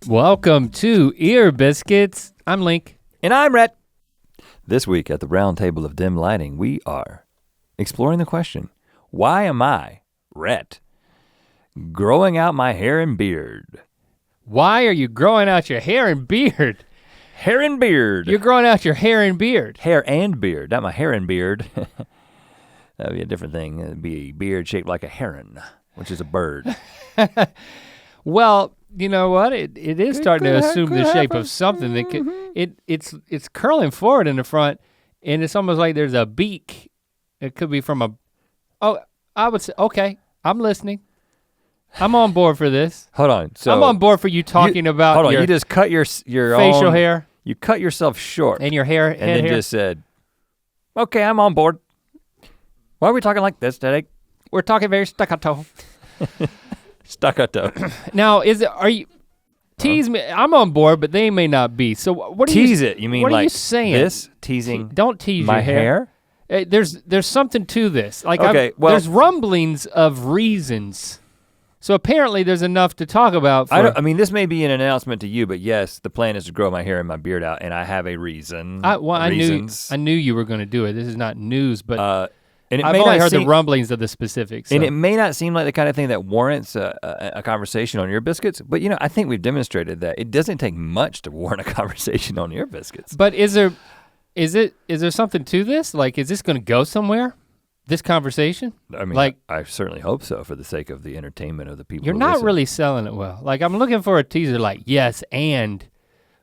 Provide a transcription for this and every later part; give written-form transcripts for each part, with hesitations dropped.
Welcome to Ear Biscuits. I'm Link. And I'm Rhett. This week at the round table of dim lighting, we are exploring the question, why am I, Rhett, growing out my hair and beard? Why are you growing out your hair and beard? Hair and beard. You're growing out your hair and beard. Hair and beard, not my hair and beard. That'd be a different thing. It'd be a beard shaped like a heron, which is a bird. Well, you know what? It is starting to assume the shape of something that could, it's curling forward in the front, and it's almost like there's a beak. It could be from I would say, okay, I'm listening. I'm on board for this. Hold on. So I'm on board for you talking about hold on, your you just cut your facial own, hair. You cut yourself short. And your hair, and then just said, okay, I'm on board. Why are we talking like this today? We're talking very staccato. Staccato. Now, are you, tease me, I'm on board, but they may not be. So what are tease it, you mean what like are you saying? This, teasing don't tease my your hair. There's something to this. Like okay, there's rumblings of reasons. So apparently there's enough to talk about. I mean, this may be an announcement to you, but yes, the plan is to grow my hair and my beard out, and I have a reason. I knew you were gonna do it. This is not news, but and I've only heard the rumblings of the specifics. So. And it may not seem like the kind of thing that warrants a conversation on Ear Biscuits, but you know, I think we've demonstrated that it doesn't take much to warrant a conversation on Ear Biscuits. But is there something to this? Like, is this gonna go somewhere? This conversation? I mean, like, I certainly hope so for the sake of the entertainment of the people. You're not really selling it well. Like, I'm looking for a teaser like, yes, and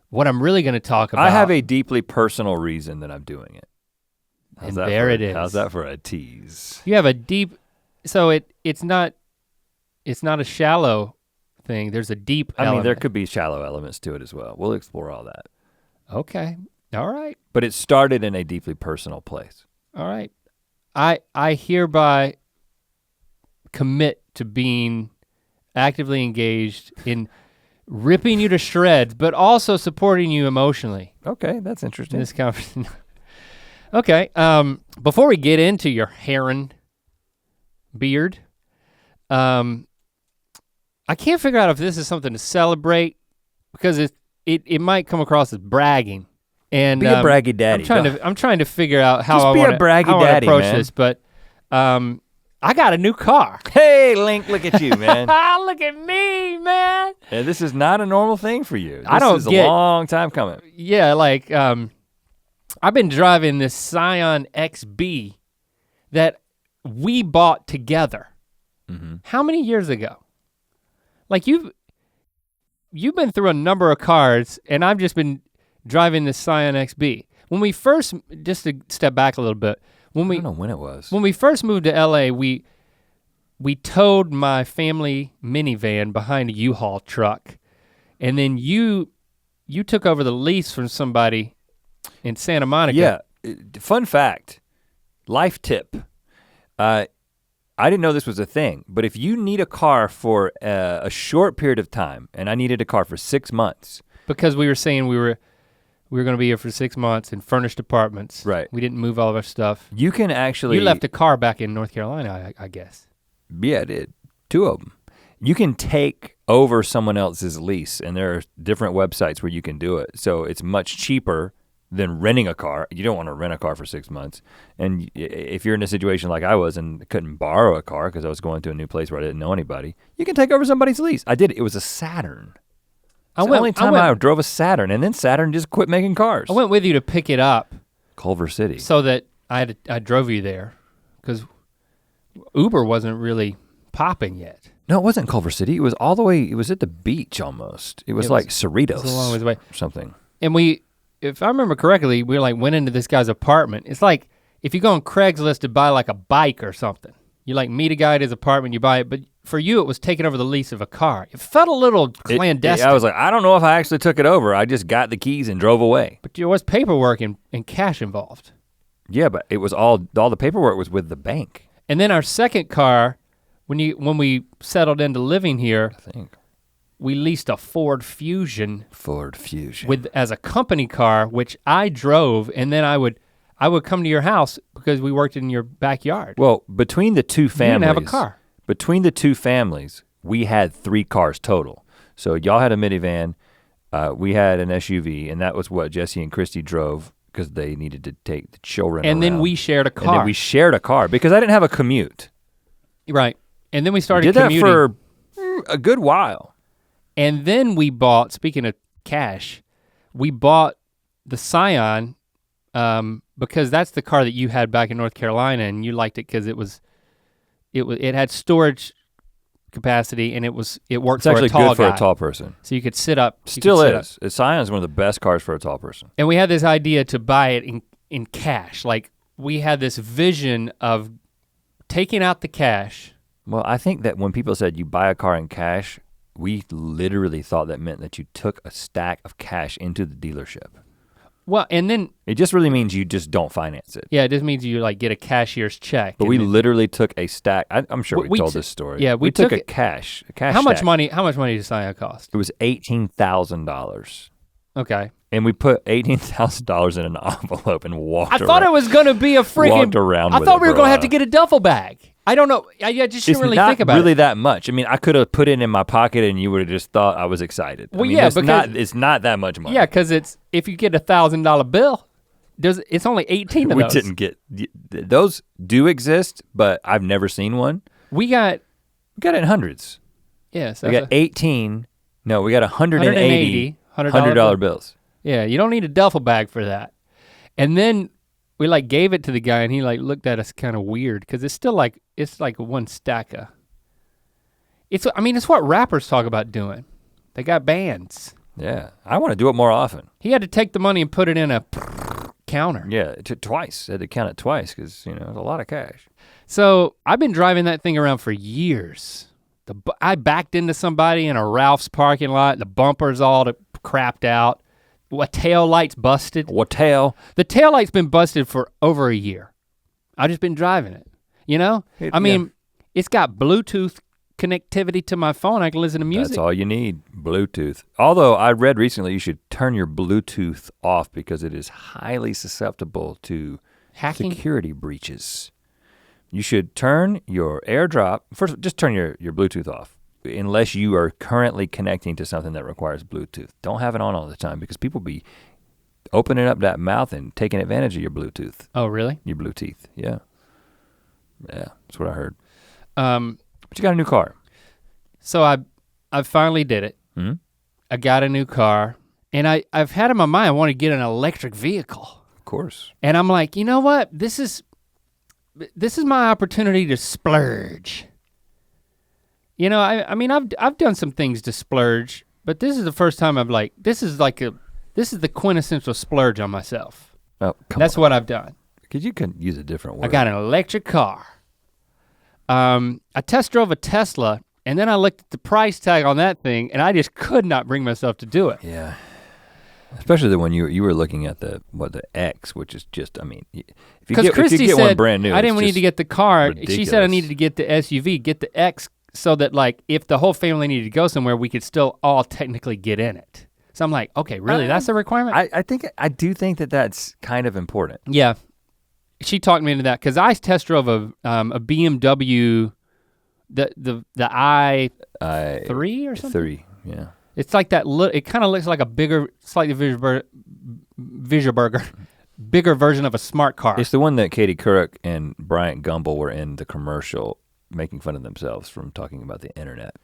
what I'm really gonna talk about. I have a deeply personal reason that I'm doing it. And there it is. How's that for a tease? You have a deep, so it's not a shallow thing. There's a deep element. I mean, there could be shallow elements to it as well. We'll explore all that. Okay, all right. But it started in a deeply personal place. All right. I hereby commit to being actively engaged in ripping you to shreds, but also supporting you emotionally. Okay, that's interesting. In this conversation. Okay, before we get into your heron beard, I can't figure out if this is something to celebrate because it might come across as bragging. And be a braggy daddy. I'm trying to figure out how Just I want to approach man. this, but I got a new car. Hey, Link, look at you, man. Look at me, man. Yeah, this is not a normal thing for you. This is a long time coming. Yeah, like I've been driving this Scion XB that we bought together. Mm-hmm. How many years ago? Like you've been through a number of cars, and I've just been driving this Scion XB. When we first, just to step back a little bit, I don't know when it was. When we first moved to LA, we towed my family minivan behind a U-Haul truck, and then you took over the lease from somebody in Santa Monica. Yeah, fun fact, life tip. I didn't know this was a thing, but if you need a car for a short period of time, and I needed a car for 6 months. Because we were saying we were gonna be here for 6 months in furnished apartments. Right. We didn't move all of our stuff. You can actually- You left a car back in North Carolina, I guess. Yeah, I did, 2 of them. You can take over someone else's lease, and there are different websites where you can do it. So it's much cheaper than renting a car. You don't wanna rent a car for 6 months. And if you're in a situation like I was and couldn't borrow a car because I was going to a new place where I didn't know anybody, you can take over somebody's lease. I did, it was a Saturn. It's the only time I drove a Saturn, and then Saturn just quit making cars. I went with you to pick it up. Culver City. So that I drove you there, because Uber wasn't really popping yet. No, it wasn't Culver City. It was all the way, it was at the beach almost. It was like Cerritos. It was a long ways away. Or something. And if I remember correctly, we went into this guy's apartment. It's like if you go on Craigslist to buy like a bike or something. You like meet a guy at his apartment, you buy it, but for you it was taking over the lease of a car. It felt a little clandestine. I was like, I don't know if I actually took it over. I just got the keys and drove away. But there was paperwork and cash involved. Yeah, but it was all the paperwork was with the bank. And then our second car, when we settled into living here, I think we leased a Ford Fusion. Ford Fusion. As a company car, which I drove, and then I would come to your house because we worked in your backyard. Well, between the two families. You didn't have a car. Between the two families, we had 3 cars total. So y'all had a minivan, We had an SUV, and that was what Jesse and Christy drove because they needed to take the children And around. then we shared a car. And then we shared a car because I didn't have a commute. Right. And then we started did commuting. that for a good while. And then we bought, speaking of cash, we bought the Scion because that's the car that you had back in North Carolina, and you liked it because it had storage capacity, and it worked It's actually for a tall good for guy. a tall person. So you could sit up. Still is. The Scion is one of the best cars for a tall person. And we had this idea to buy it in cash. Like we had this vision of taking out the cash. Well, I think that when people said you buy a car in cash, we literally thought that meant that you took a stack of cash into the dealership. Well, and then it just really means you just don't finance it. Yeah, it just means you like get a cashier's check. But we literally took a stack. I'm sure we told this story. Yeah, we took took a cash. How much money? How much money did Scion cost? It was $18,000. Okay. And we put $18,000 in an envelope and walked around. I thought it was gonna be a freaking. Walked around. I thought we were gonna have to get a duffel bag. I don't know. I just didn't really think about it. It's not really that much. I mean, I could have put it in my pocket and you would have just thought I was excited. Well, I mean, yeah, it's not that much money. Yeah, because if you get $1,000 bill, it's only 18 of those. We didn't get those. Do exist, but I've never seen one. We got it in hundreds. Yes. We got 18. No, we got 180 $100 bills. Yeah, you don't need a duffel bag for that. And then we like gave it to the guy and he like looked at us kind of weird because it's still like, it's like one stack of. It's what rappers talk about doing. They got bands. Yeah, I want to do it more often. He had to take the money and put it in a counter. Yeah, twice. I had to count it twice because it's a lot of cash. So I've been driving that thing around for years. I backed into somebody in a Ralph's parking lot. The bumper's all crapped out. A tail light's busted. What tail? The tail light's been busted for over a year. I've just been driving it, It's got Bluetooth connectivity to my phone. I can listen to music. That's all you need, Bluetooth. Although I read recently you should turn your Bluetooth off because it is highly susceptible to hacking, security breaches. You should turn your AirDrop, first just turn your Bluetooth off unless you are currently connecting to something that requires Bluetooth. Don't have it on all the time because people be opening up that mouth and taking advantage of your Bluetooth. Oh, really? Your Bluetooth, yeah. Yeah, that's what I heard. But you got a new car. So I finally did it. Mm-hmm. I got a new car and I've had in my mind I want to get an electric vehicle. Of course. And I'm like, you know what? This is my opportunity to splurge. I've done some things to splurge, but this is the first time this is the quintessential splurge on myself. Oh, That's what I've done. Because you can use a different word. I got an electric car. I test drove a Tesla and then I looked at the price tag on that thing and I just could not bring myself to do it. Yeah. Especially when you were looking at the X, which is just, if you get one brand new, I didn't need to get the car. ridiculous. She said I needed to get the SUV, get the X, so that like if the whole family needed to go somewhere, we could still all technically get in it. So I'm like, okay, really, that's a requirement? I do think that that's kind of important. Yeah, she talked me into that because I test drove a BMW, the i3 or something. 3, yeah. It's like that. It kind of looks like a bigger, slightly bigger version of a smart car. It's the one that Katie Couric and Bryant Gumbel were in the commercial, making fun of themselves from talking about the internet.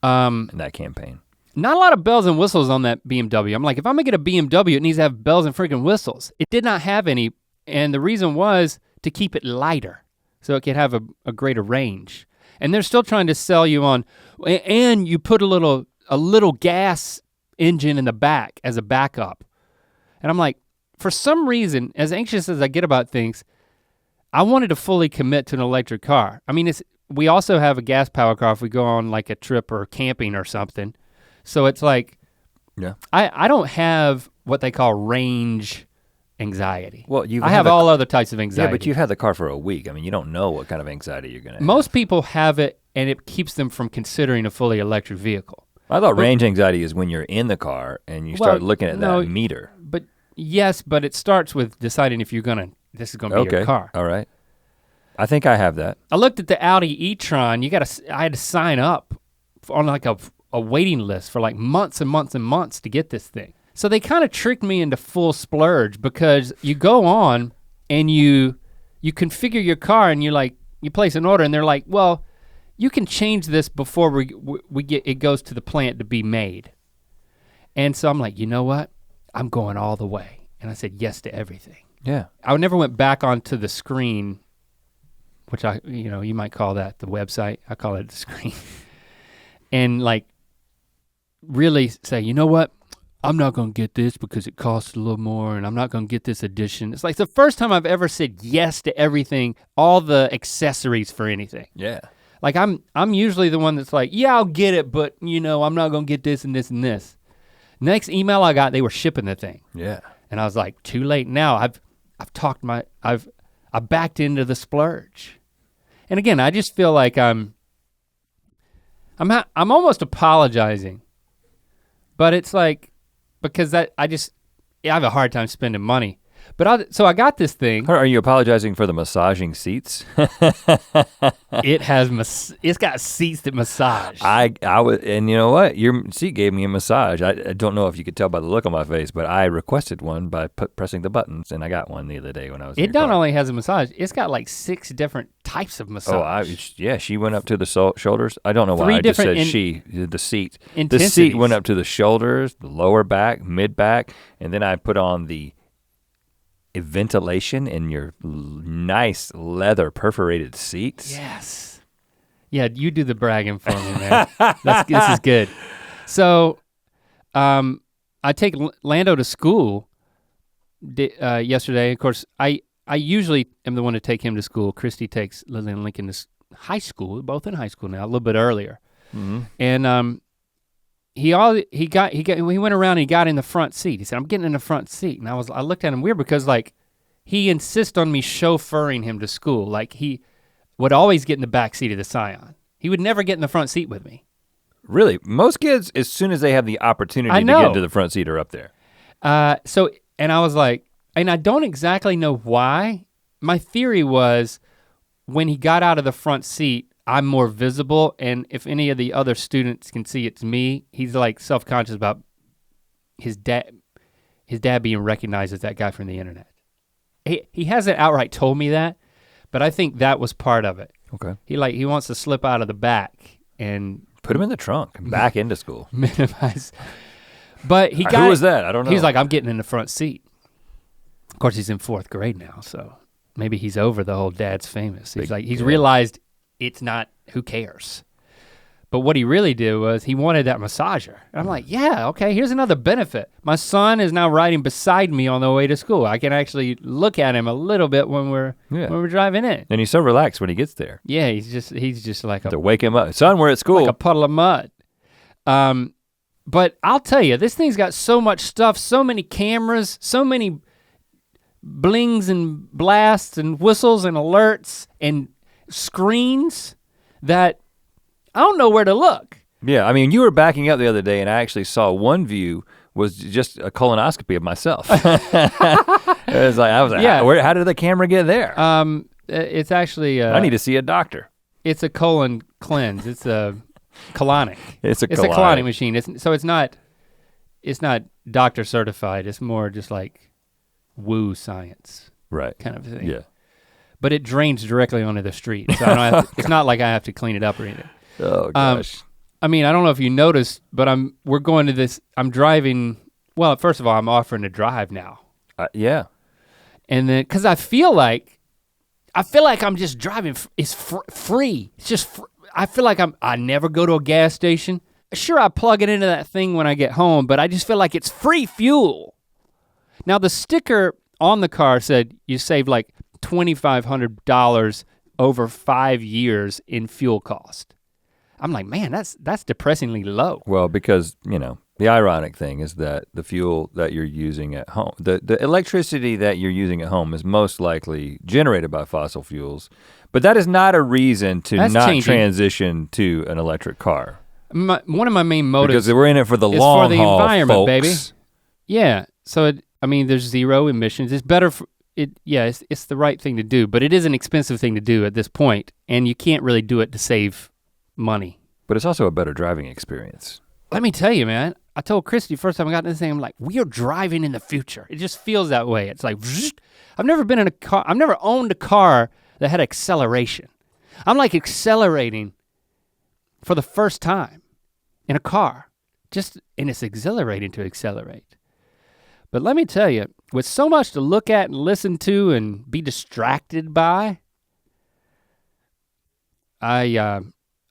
In that campaign. Not a lot of bells and whistles on that BMW. I'm like, if I'm gonna get a BMW, it needs to have bells and freaking whistles. It did not have any, and the reason was to keep it lighter, so it could have a greater range. And they're still trying to sell you on, and you put a little gas engine in the back as a backup. And I'm like, for some reason, as anxious as I get about things, I wanted to fully commit to an electric car. We also have a gas power car if we go on like a trip or camping or something. So it's like, yeah. I don't have what they call range anxiety. Well, I have all other types of anxiety. Yeah, but you've had the car for a week. You don't know what kind of anxiety you're gonna have. Most people have it and it keeps them from considering a fully electric vehicle. I thought range anxiety is when you're in the car and you start looking at that meter. But yes, but it starts with deciding if this is gonna be your car. All right. I think I have that. I looked at the Audi Etron. I had to sign up on like a a waiting list for like months and months and months to get this thing. So they kind of tricked me into full splurge because you go on and you configure your car and you place an order and they're like, well, you can change this before we get it goes to the plant to be made. And so I'm like, you know what? I'm going all the way. And I said yes to everything. Yeah. I never went back onto the screen, which you might call that the website. I call it the screen. And like really say, you know what? I'm not gonna get this because it costs a little more and I'm not gonna get this edition. It's like the first time I've ever said yes to everything, all the accessories for anything. Yeah. Like I'm usually the one that's like, yeah, I'll get it, but I'm not gonna get this and this and this. Next email I got, they were shipping the thing. Yeah. And I was like, too late now. I backed into the splurge. And again, I just feel like I'm almost apologizing. But it's like, because I have a hard time spending money. But so I got this thing. Are you apologizing for the massaging seats? It's got seats that massage. I would, and you know what? Your seat gave me a massage. I don't know if you could tell by the look on my face, but I requested one by pressing the buttons, and I got one the other day when I was in your car. It not only has a massage, it's got like 6 different types of massage. Yeah, she went up to the shoulders. I don't know why I just said the seat. The seat went up to the shoulders, the lower back, mid back, and then I put on the ventilation in your nice leather perforated seats. Yes. Yeah, you do the bragging for me, man. This is good. So, I take Lando to school yesterday. Of course, I usually am the one to take him to school. Christy takes Lily and Lincoln to high school, both in high school now, a little bit earlier. Mm-hmm. And he went around and he got in the front seat. He said, I'm getting in the front seat. And I looked at him weird because like he insists on me chauffeuring him to school. Like he would always get in the back seat of the Scion. He would never get in the front seat with me. Really? Most kids, as soon as they have the opportunity to get into the front seat, are up there. And I was like, and I don't exactly know why. My theory was when he got out of the front seat, I'm more visible, and if any of the other students can see it's me, he's like self-conscious about his dad being recognized as that guy from the internet. He hasn't outright told me that, but I think that was part of it. Okay. He wants to slip out of the back and put him in the trunk and back into school. Minimize. But he got Who was that? I don't know. He's like, I'm getting in the front seat. Of course, he's in 4th grade now, so maybe he's over the whole dad's famous. He's realized it's not, who cares? But what he really did was he wanted that massager. And I'm like, yeah, okay, here's another benefit. My son is now riding beside me on the way to school. I can actually look at him a little bit when we're driving in. And he's so relaxed when he gets there. Yeah, he's just like to wake him up. Son, we're at school. Like a puddle of mud. But I'll tell you, this thing's got so much stuff, so many cameras, so many blings and blasts and whistles and alerts and screens that I don't know where to look. Yeah, I mean, you were backing up the other day and I actually saw one view was just a colonoscopy of myself. I was like, yeah. How did the camera get there? It's actually I need to see a doctor. It's a colon cleanse. It's a colonic. It's a colonic machine. It's not doctor certified. It's more just like woo science. Right. Kind of thing. Yeah. But it drains directly onto the street. So I don't have to, it's not like I have to clean it up or anything. Oh gosh. I mean, I don't know if you noticed, but we're going to this, I'm driving, well, first of all, I'm offering to drive now. Yeah. And then, cause I feel like I'm just driving, it's free. It's just, I feel like I never go to a gas station. Sure, I plug it into that thing when I get home, but I just feel like it's free fuel. Now the sticker on the car said you save like $2,500 over 5 years in fuel cost. I'm like, man, that's depressingly low. Well, because, the ironic thing is that the fuel that you're using at home, the electricity that you're using at home is most likely generated by fossil fuels, but that is not a reason to transition to an electric car. One of my main motives because we're in it for the long haul, for the environment, folks. Baby. Yeah, so there's 0 emissions. It's better for it. Yeah, it's the right thing to do, but it is an expensive thing to do at this point, and you can't really do it to save money. But it's also a better driving experience. Let me tell you, man. I told Christy first time I got in this thing, I'm like, we are driving in the future. It just feels that way. It's like, I've never been in a car, I've never owned a car that had acceleration. I'm like accelerating for the first time in a car. And it's exhilarating to accelerate. But let me tell you, with so much to look at and listen to and be distracted by,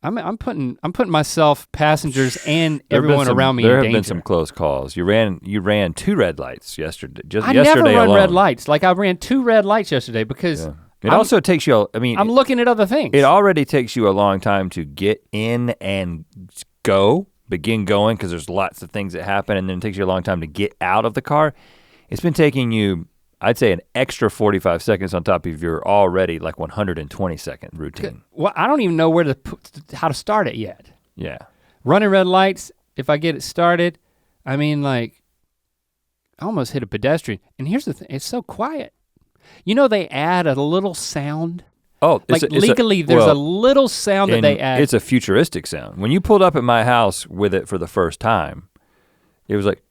I'm putting myself, passengers, and everyone around me in danger. There have been some close calls. You ran 2 red lights yesterday. I never run red lights. Like I ran 2 red lights yesterday because it also takes you. I mean, I'm looking at other things. It already takes you a long time to get in and begin going, because there's lots of things that happen, and then it takes you a long time to get out of the car. It's been taking you, I'd say, an extra 45 seconds on top of your already like 120-second routine. Well, I don't even know how to start it yet. Yeah. Running red lights, if I get it started, I mean, like, I almost hit a pedestrian. And here's the thing, it's so quiet. You know, they add a little sound. Oh, there's a little sound that they add. It's a futuristic sound. When you pulled up at my house with it for the first time, it was like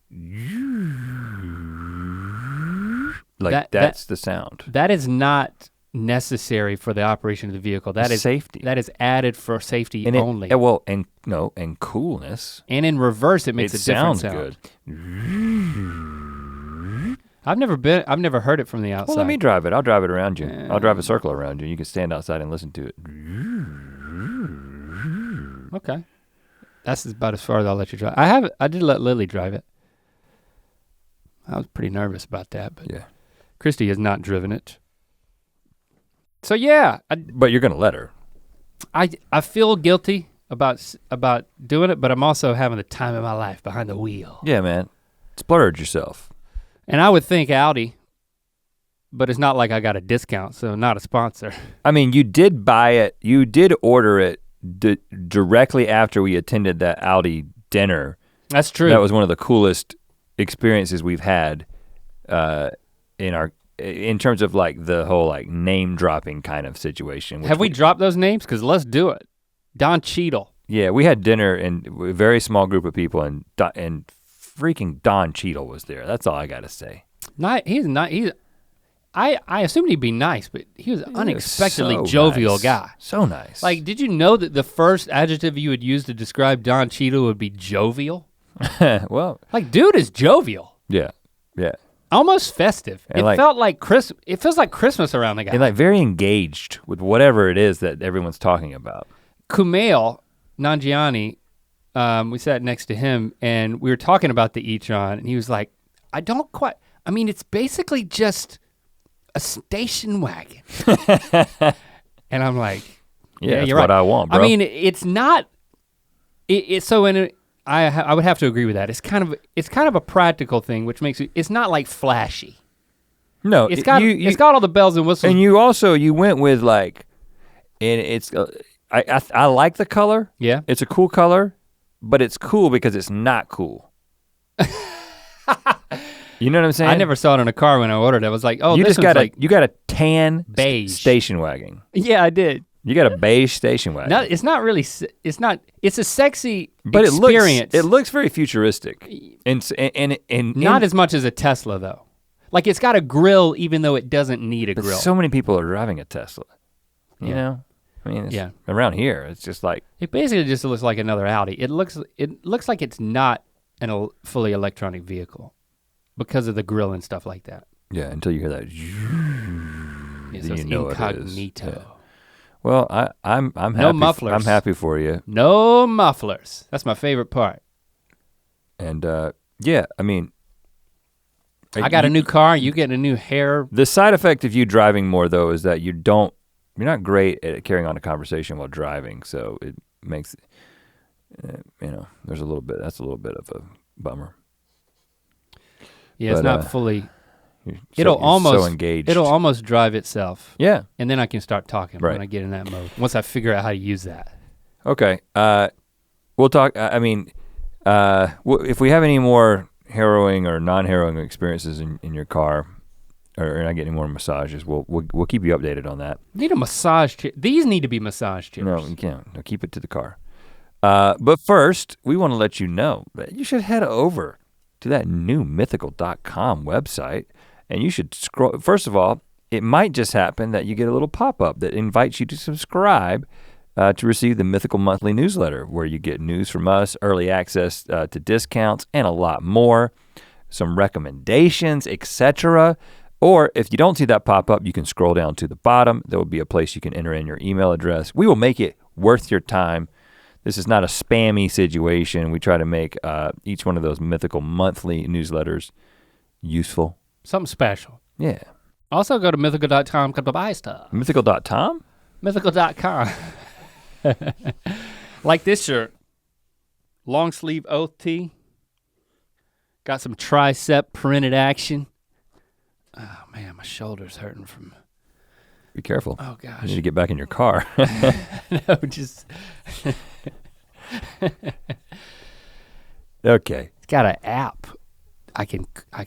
that's the sound. That is not necessary for the operation of the vehicle. That is safety. That is added for safety and only. And coolness. And in reverse, it makes a different sound. Good. I've never heard it from the outside. Well, let me drive it. I'll drive it around you. I'll drive a circle around you. You can stand outside and listen to it. Okay. That's about as far as I'll let you drive. I did let Lily drive it. I was pretty nervous about that, but yeah. Christy has not driven it. So yeah. But you're gonna let her. I feel guilty about doing it, but I'm also having the time of my life behind the wheel. Yeah, man. Splurge yourself. And I would think Audi, but it's not like I got a discount, so not a sponsor. I mean, you did buy it, you did order it directly after we attended that Audi dinner. That's true. That was one of the coolest experiences we've had in terms of like the whole like name dropping kind of situation. Have we dropped those names? Because let's do it. Don Cheadle. Yeah, we had dinner and a very small group of people, and freaking Don Cheadle was there. That's all I gotta say. I assumed he'd be nice, but he was an unexpectedly jovial guy. So nice. Like, did you know that the first adjective you would use to describe Don Cheadle would be jovial? Well. Like, dude is jovial. Yeah, yeah. Almost festive. And it feels like Christmas around the guy. And like very engaged with whatever it is that everyone's talking about. Kumail Nanjiani, we sat next to him and we were talking about the Etron, and he was like, it's basically just a station wagon. And I'm like, yeah, you're right. What I want, bro. I mean, it's not, I would have to agree with that. It's kind of a practical thing, which makes it's not like flashy. No, it's got all the bells and whistles. And you went with like, and it's, I like the color. Yeah. It's a cool color, but it's cool because it's not cool. You know what I'm saying? I never saw it in a car when I ordered it. I was like, oh, you got a tan beige station wagon. Yeah, I did. You got a beige station wagon. No, it's a sexy experience. It looks very futuristic. And not as much as a Tesla though. Like it's got a grill even though it doesn't need a grill. So many people are driving a Tesla. You know? I mean, around here, it's just like. It basically just looks like another Audi. It looks like it's not a fully electronic vehicle because of the grill and stuff like that. Yeah, until you hear that. So it's incognito. Yeah. Well, I'm happy. No mufflers. I'm happy for you. No mufflers. That's my favorite part. And yeah, I mean. I got a new car, you get a new hair. The side effect of you driving more though is that you're not great at carrying on a conversation while driving, so it makes, that's a little bit of a bummer. Yeah, it's not fully, so engaged. It'll almost drive itself. Yeah. And then I can start talking when I get in that mode, once I figure out how to use that. Okay, we'll talk, if we have any more harrowing or non-harrowing experiences in your car, or not getting more massages, we'll keep you updated on that. Need a massage chair. These need to be massage chairs. No, you can't. No, keep it to the car. But first, we want to let you know that you should head over to that new mythical.com website, and you should scroll. First of all, it might just happen that you get a little pop-up that invites you to subscribe to receive the Mythical Monthly newsletter, where you get news from us, early access to discounts, and a lot more, some recommendations, etc. Or if you don't see that pop-up, you can scroll down to the bottom. There will be a place you can enter in your email address. We will make it worth your time. This is not a spammy situation. We try to make each one of those Mythical Monthly newsletters useful. Something special. Yeah. Also go to mythical.com to buy stuff. Mythical.com? Mythical.com. Like this shirt. Long sleeve oath tee. Got some tricep printed action. Oh man, my shoulder's hurting from. Be careful. Oh gosh. You need to get back in your car. No, just. Okay. It's got an app. I can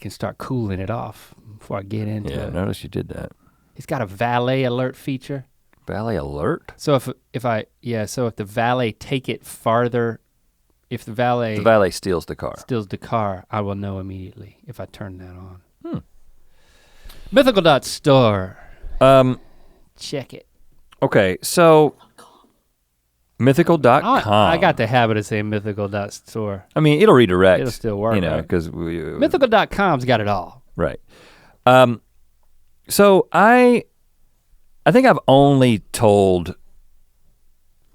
start cooling it off before I get into it. Yeah, I noticed you did that. It's got a valet alert feature. Valet alert? So if the valet take it farther, if the valet steals the car, I will know immediately if I turn that on. Mythical.store. Check it. Okay, so mythical.com. I got the habit of saying mythical.store. I mean, it'll redirect. It'll still work, because mythical.com's got it all. Right. So I think I've only told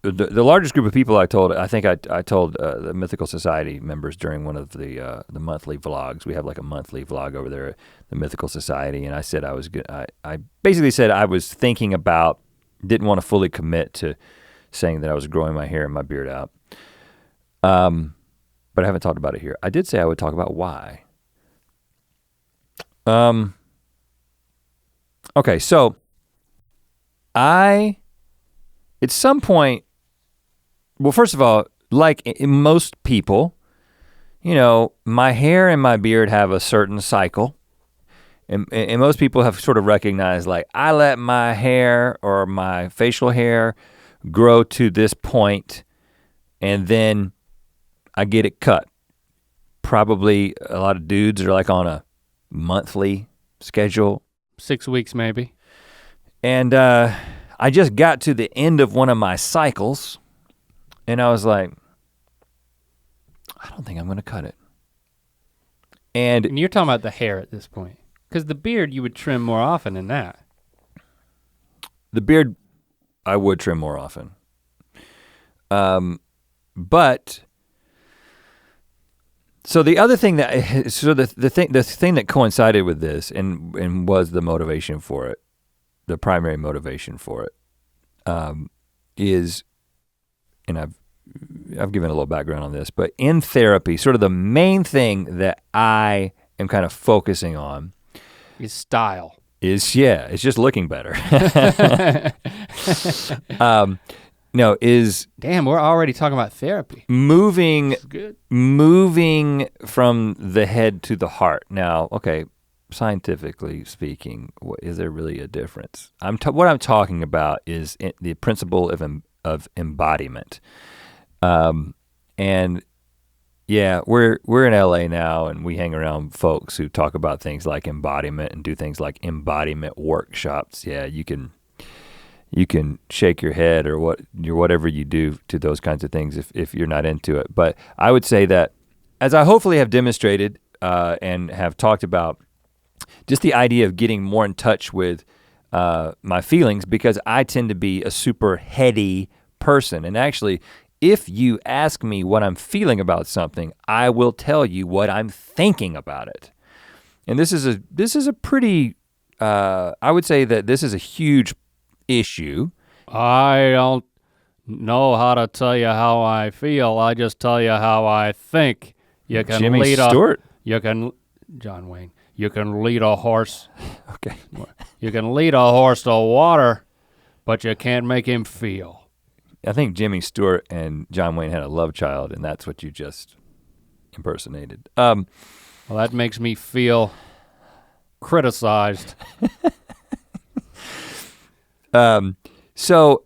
the largest group of people I told. I think I told the Mythical Society members during one of the monthly vlogs. We have like a monthly vlog over there, the Mythical Society, and I said I was good. I basically said I was thinking about, didn't want to fully commit to saying that I was growing my hair and my beard out. But I haven't talked about it here. I did say I would talk about why. Okay, so at some point, well, first of all, like in most people, my hair and my beard have a certain cycle. And most people have sort of recognized, like, I let my hair or my facial hair grow to this point, and then I get it cut. Probably a lot of dudes are like on a monthly schedule. 6 weeks maybe. And I just got to the end of one of my cycles, and I was like, I don't think I'm gonna cut it. And you're talking about the hair at this point. Because the beard you would trim more often than that. The beard I would trim more often. But so the other thing that the thing that coincided with this and was the motivation for it, the primary motivation for it, is, and I've given a little background on this, but in therapy, sort of the main thing that I am kind of focusing on is style. It's just looking better. Damn, we're already talking about therapy. Moving from the head to the heart. Now, okay, scientifically speaking, is there really a difference? What I'm talking about is the principle of embodiment. And yeah, we're in LA now, and we hang around folks who talk about things like embodiment and do things like embodiment workshops. Yeah, you can shake your head or whatever you do to those kinds of things if you're not into it. But I would say that, as I hopefully have demonstrated and have talked about, just the idea of getting more in touch with my feelings, because I tend to be a super heady person. And actually, if you ask me what I'm feeling about something, I will tell you what I'm thinking about it. And this is a pretty, I would say that this is a huge issue. I don't know how to tell you how I feel. I just tell you how I think. You can Jimmy lead Stewart. John Wayne. You can lead a horse. Okay. You can lead a horse to water, but you can't make him feel. I think Jimmy Stewart and John Wayne had a love child, and that's what you just impersonated. Well, that makes me feel criticized. So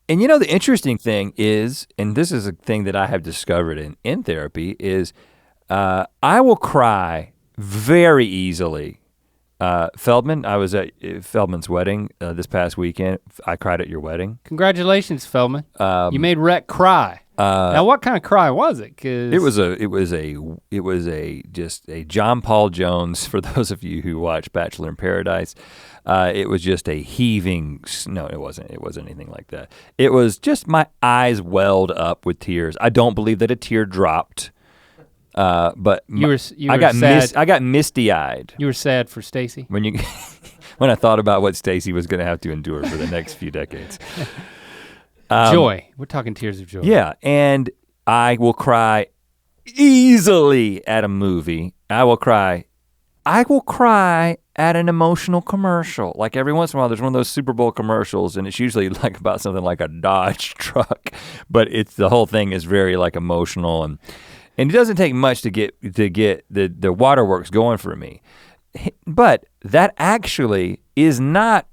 And you know, the interesting thing is, and this is a thing that I have discovered in therapy, is I will cry very easily. Feldman, I was at Feldman's wedding this past weekend. I cried at your wedding. Congratulations, Feldman. You made Rhett cry. Now, what kind of cry was it? 'Cause it was just a John Paul Jones. For those of you who watch Bachelor in Paradise, it was just a heaving. No, it wasn't. It wasn't anything like that. It was just my eyes welled up with tears. I don't believe that a tear dropped. But I got misty-eyed. You were sad for Stacy? When I thought about what Stacy was gonna have to endure for the next few decades. Joy, we're talking tears of joy. Yeah, and I will cry easily at a movie. I will cry at an emotional commercial. Like every once in a while, there's one of those Super Bowl commercials, and it's usually like about something like a Dodge truck, but the whole thing is very like emotional, and it doesn't take much to get the waterworks going for me. But that actually is not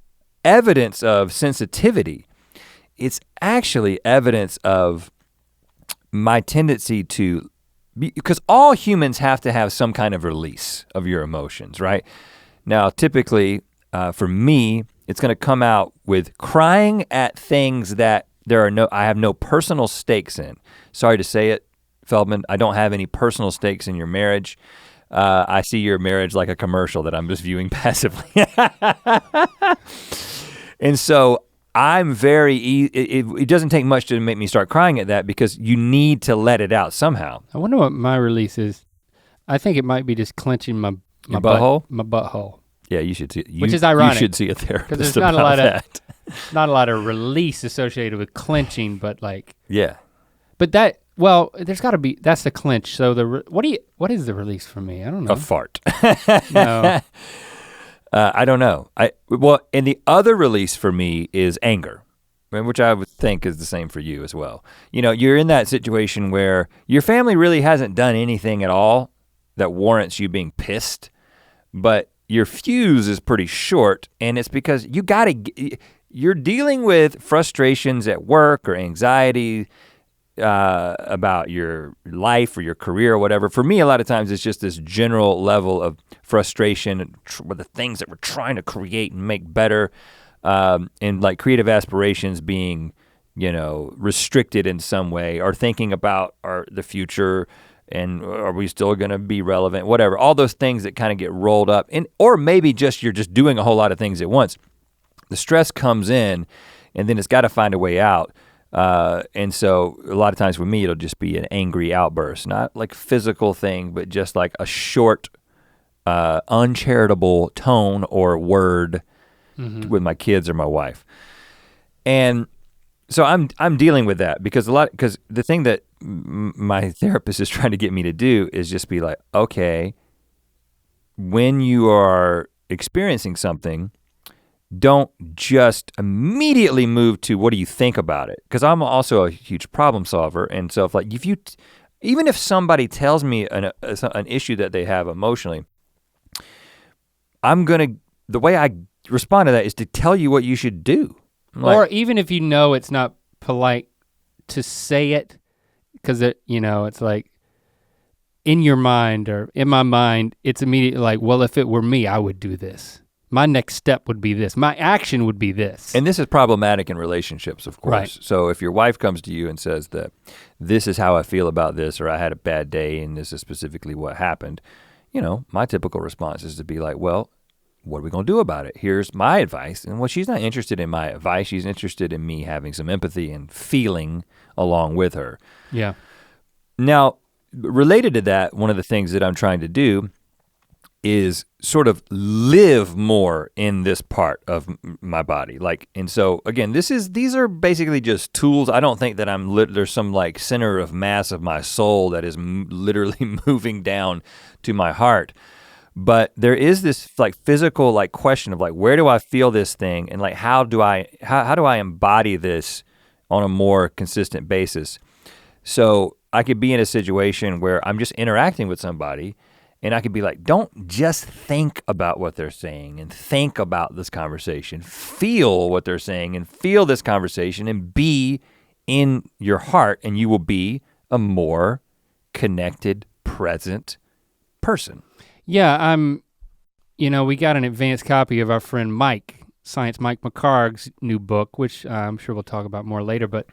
evidence of sensitivity. It's actually evidence of my tendency to, because all humans have to have some kind of release of your emotions, right? Now, typically, for me, it's gonna come out with crying at things that I have no personal stakes in. Sorry to say it, Feldman, I don't have any personal stakes in your marriage. I see your marriage like a commercial that I'm just viewing passively. And so I'm it doesn't take much to make me start crying at that, because you need to let it out somehow. I wonder what my release is. I think it might be just clenching my butthole? My butthole. Yeah, you should see. Which is ironic. You should see a therapist because there's about that. Not a lot of release associated with clenching, but like. Yeah. But there's gotta be, that's the clench. So what is the release for me? I don't know. A fart. No. I don't know. And the other release for me is anger, which I would think is the same for you as well. You know, you're in that situation where your family really hasn't done anything at all that warrants you being pissed, but your fuse is pretty short, and it's because you're dealing with frustrations at work or anxiety about your life or your career or whatever. For me, a lot of times it's just this general level of frustration with the things that we're trying to create and make better, and like creative aspirations being, restricted in some way, or thinking about the future and are we still gonna be relevant, whatever. All those things that kind of get rolled up, or maybe you're just doing a whole lot of things at once. The stress comes in and then it's gotta find a way out. And so a lot of times with me, it'll just be an angry outburst, not like a physical thing, but just like a short, uncharitable tone or word with my kids or my wife. And so I'm dealing with that because the thing that my therapist is trying to get me to do is just be like, okay, when you are experiencing something, don't just immediately move to what do you think about it? Because I'm also a huge problem solver, and so even if somebody tells me an issue that they have emotionally, the way I respond to that is to tell you what you should do. Or even if it's not polite to say it, because it's like in your mind or in my mind, it's immediately like, well, if it were me, I would do this. My next step would be this. My action would be this. And this is problematic in relationships, of course. Right. So if your wife comes to you and says that this is how I feel about this, or I had a bad day and this is specifically what happened, my typical response is to be like, well, what are we gonna do about it? Here's my advice. And she's not interested in my advice. She's interested in me having some empathy and feeling along with her. Yeah. Now, related to that, one of the things that I'm trying to do is sort of live more in this part of my body. And so again, these are basically just tools. I don't think that there's some like center of mass of my soul that is literally moving down to my heart. But there is this like physical like question of like, where do I feel this thing? And like, how do I embody this on a more consistent basis? So I could be in a situation where I'm just interacting with somebody And I could be like, don't just think about what they're saying and think about this conversation. Feel what they're saying and feel this conversation and be in your heart, and you will be a more connected, present person. Yeah, we got an advanced copy of our friend Mike, Science Mike McCarg's new book, which I'm sure we'll talk about more later, but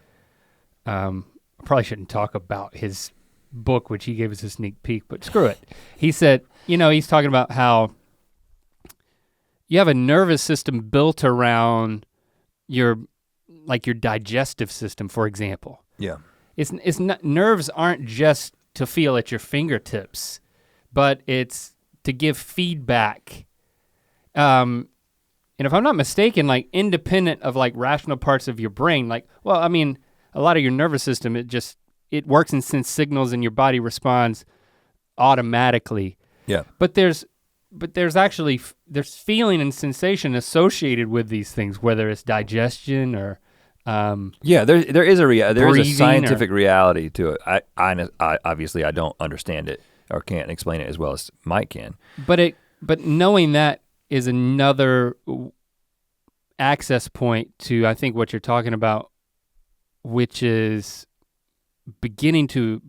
I probably shouldn't talk about his book, which he gave us a sneak peek, but screw it. He said, he's talking about how you have a nervous system built around your digestive system, for example. Yeah. It's not, nerves aren't just to feel at your fingertips, but it's to give feedback. And if I'm not mistaken, like independent of like rational parts of your brain, a lot of your nervous system, it works and sends signals and your body responds automatically. Yeah. But there's actually feeling and sensation associated with these things, whether it's digestion or there is a scientific reality to it. I obviously I don't understand it or can't explain it as well as Mike can. But knowing that is another access point to, I think, what you're talking about, which is beginning to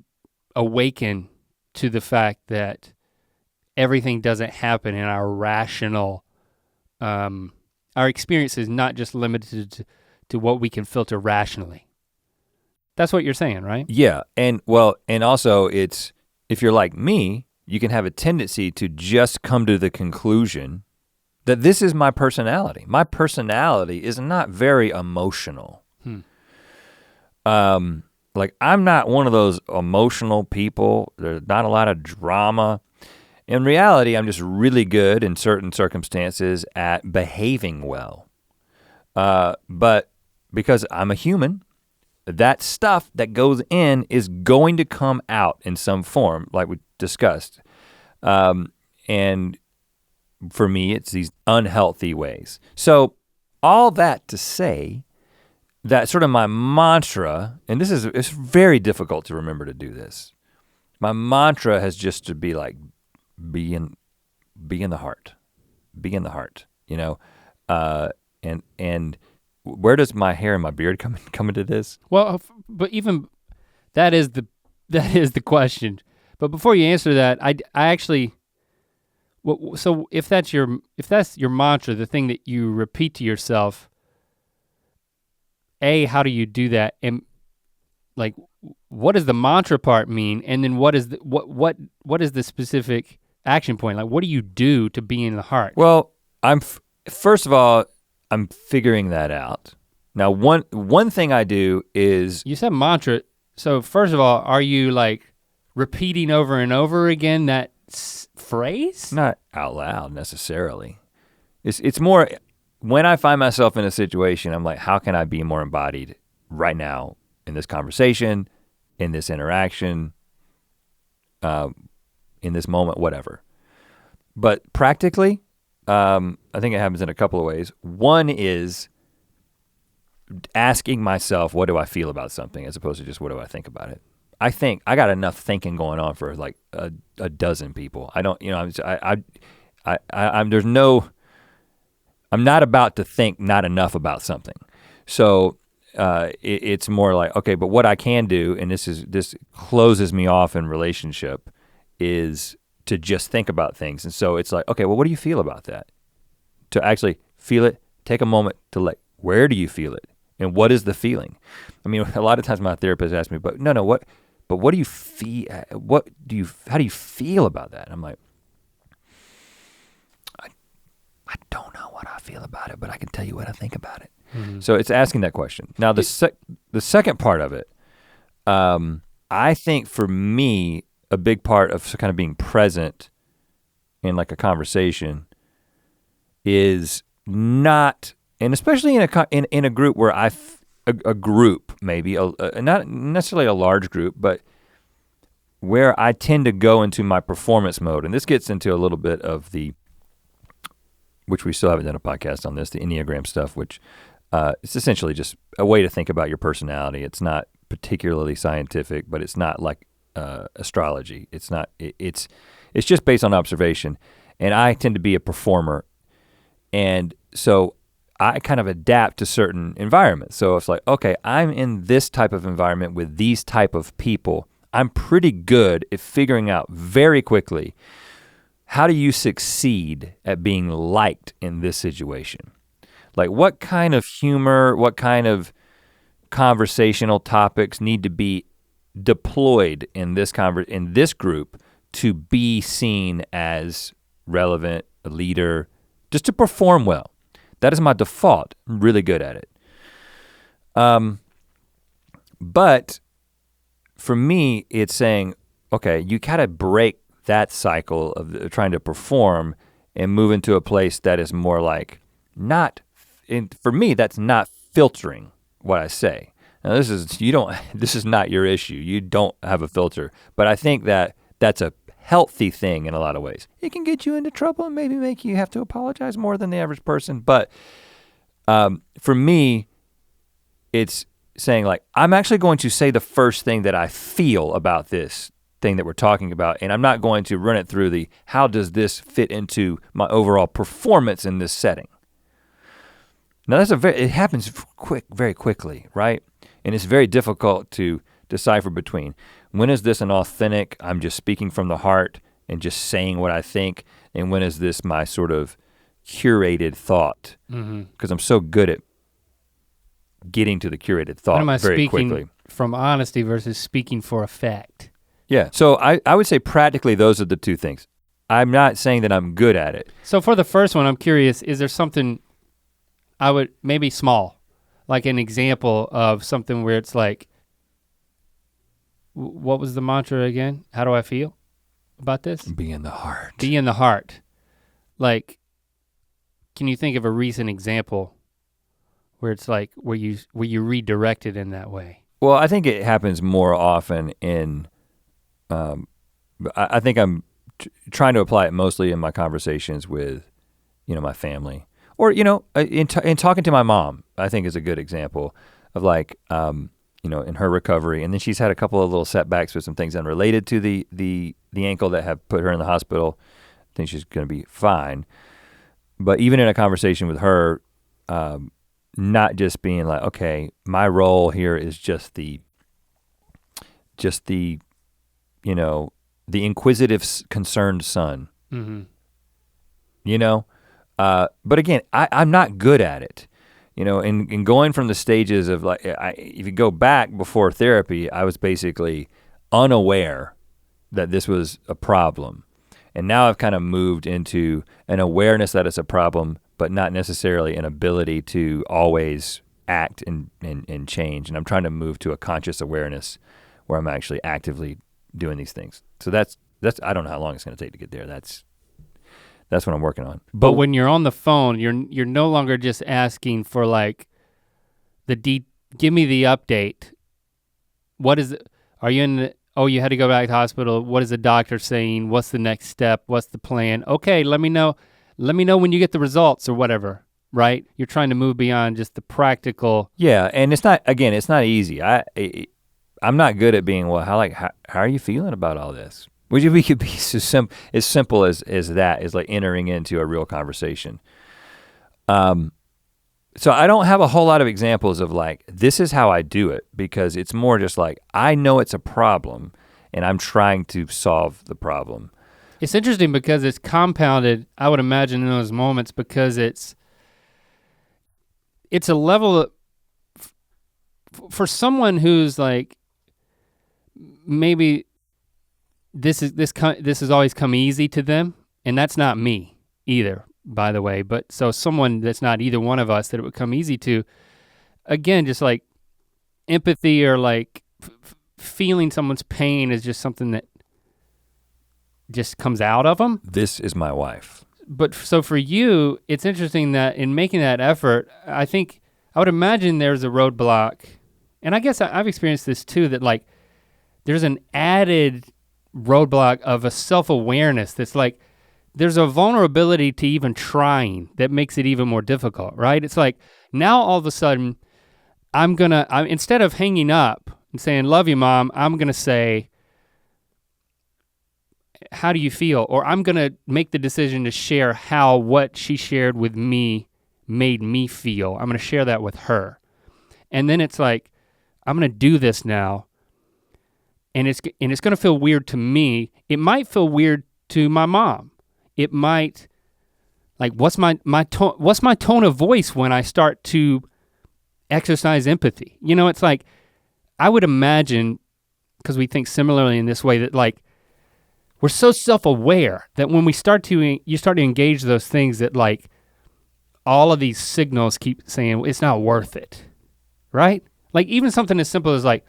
awaken to the fact that everything doesn't happen in our rational, our experience is not just limited to what we can filter rationally. That's what you're saying, right? Yeah, and also it's, if you're like me, you can have a tendency to just come to the conclusion that this is my personality. My personality is not very emotional. Like I'm not one of those emotional people. There's not a lot of drama. In reality, I'm just really good in certain circumstances at behaving well. But because I'm a human, that stuff that goes in is going to come out in some form, like we discussed. And for me, it's these unhealthy ways. So all that to say that sort of my mantra, and it's very difficult to remember to do this. My mantra has just to be like, be in the heart, and where does my hair and my beard come into this? Well, but even that is the question. But before you answer that, I actually, so if that's your mantra, the thing that you repeat to yourself, how do you do that? And like, what does the mantra part mean? And then what is the specific action point? Like, what do you do to be in the heart? Well, first of all, I'm figuring that out. Now, one thing I do is, you said mantra. So first of all, are you like repeating over and over again that phrase? Not out loud necessarily. It's more when I find myself in a situation, I'm like, how can I be more embodied right now in this conversation, in this interaction, in this moment, whatever. But practically, I think it happens in a couple of ways. One is asking myself, what do I feel about something, as opposed to just what do I think about it. I think I got enough thinking going on for like a dozen people. I don't, I'm not about to think not enough about something. So it's more like, okay, but what I can do, and this closes me off in relationship, is to just think about things. And so it's like, okay, well, what do you feel about that? To actually feel it, take a moment to where do you feel it? And what is the feeling? I mean, a lot of times my therapist asks me, but what do you feel, how do you feel about that? And I'm like, I don't know what I feel about it, but I can tell you what I think about it. Mm-hmm. So it's asking that question. Now the second part of it, I think for me, a big part of kind of being present in like a conversation is not, and especially in a group where a group maybe, not necessarily a large group, but where I tend to go into my performance mode. And this gets into a little bit of which we still haven't done a podcast on this, the Enneagram stuff, which it's essentially just a way to think about your personality. It's not particularly scientific, but it's not like astrology. It's It's just based on observation. And I tend to be a performer. And so I kind of adapt to certain environments. So it's like, okay, I'm in this type of environment with these type of people. I'm pretty good at figuring out very quickly, how do you succeed at being liked in this situation? Like what kind of humor, what kind of conversational topics need to be deployed in this group to be seen as relevant, a leader, just to perform well. That is my default. I'm really good at it. But for me, it's saying, okay, you gotta break that cycle of trying to perform and move into a place that is more like for me, that's not filtering what I say. Now this is not your issue. You don't have a filter, but I think that that's a healthy thing in a lot of ways. It can get you into trouble and maybe make you have to apologize more than the average person. But for me, it's saying like, I'm actually going to say the first thing that I feel about this thing that we're talking about, and I'm not going to run it through how does this fit into my overall performance in this setting? Now it happens very quickly, right? And it's very difficult to decipher between when is this an authentic, I'm just speaking from the heart and just saying what I think, and when is this my sort of curated thought? Because I'm so good at getting to the curated thought very quickly. When am I speaking from honesty versus speaking for effect? Yeah, so I would say practically those are the two things. I'm not saying that I'm good at it. So for the first one, I'm curious, is there something I would, maybe small, like an example of something where it's like, what was the mantra again? How do I feel about this? Be in the heart. Be in the heart. Like, can you think of a recent example where it's like, where you redirect it in that way? Well, I think it happens more often in, I think I'm trying to apply it mostly in my conversations with, my family. Or, in talking to my mom, I think is a good example of like, in her recovery. And then she's had a couple of little setbacks with some things unrelated to the ankle that have put her in the hospital. I think she's gonna be fine. But even in a conversation with her, not just being like, okay, my role here is just the inquisitive, concerned son. But again, I'm not good at it. In going from the stages of like, if you go back before therapy, I was basically unaware that this was a problem. And now I've kind of moved into an awareness that it's a problem, but not necessarily an ability to always act and change. And I'm trying to move to a conscious awareness where I'm actually actively doing these things. So that's I don't know how long it's gonna take to get there. That's what I'm working on. But when you're on the phone, you're no longer just asking for like give me the update. What is it? Are you in the, oh, you had to go back to the hospital. What is the doctor saying? What's the next step? What's the plan? Okay, let me know when you get the results or whatever, right? You're trying to move beyond just the practical. Yeah, and it's not easy. I'm not good at being, well, how are you feeling about all this? We could be as simple as that, is like entering into a real conversation. So I don't have a whole lot of examples of like, this is how I do it, because it's more just like, I know it's a problem and I'm trying to solve the problem. It's interesting because it's compounded, I would imagine, in those moments, because it's a level of, for someone who's like, maybe this has always come easy to them, and that's not me either, by the way, but so someone that's not either one of us that it would come easy to, again, just like empathy or like feeling someone's pain is just something that just comes out of them. This is my wife. But so for you, it's interesting that in making that effort, I would imagine there's a roadblock, and I guess I've experienced this too, that like there's an added roadblock of a self-awareness that's like, there's a vulnerability to even trying that makes it even more difficult, right? It's like, now all of a sudden, instead of hanging up and saying, love you, Mom, I'm gonna say, how do you feel? Or I'm gonna make the decision to share how what she shared with me made me feel. I'm gonna share that with her. And then it's like, I'm gonna do this now. And it's gonna feel weird to me. It might feel weird to my mom. It might, like, what's my tone of voice when I start to exercise empathy? You know, it's like, I would imagine, because we think similarly in this way, that like, we're so self-aware that when you start to engage those things that like, all of these signals keep saying, it's not worth it, right? Like even something as simple as like,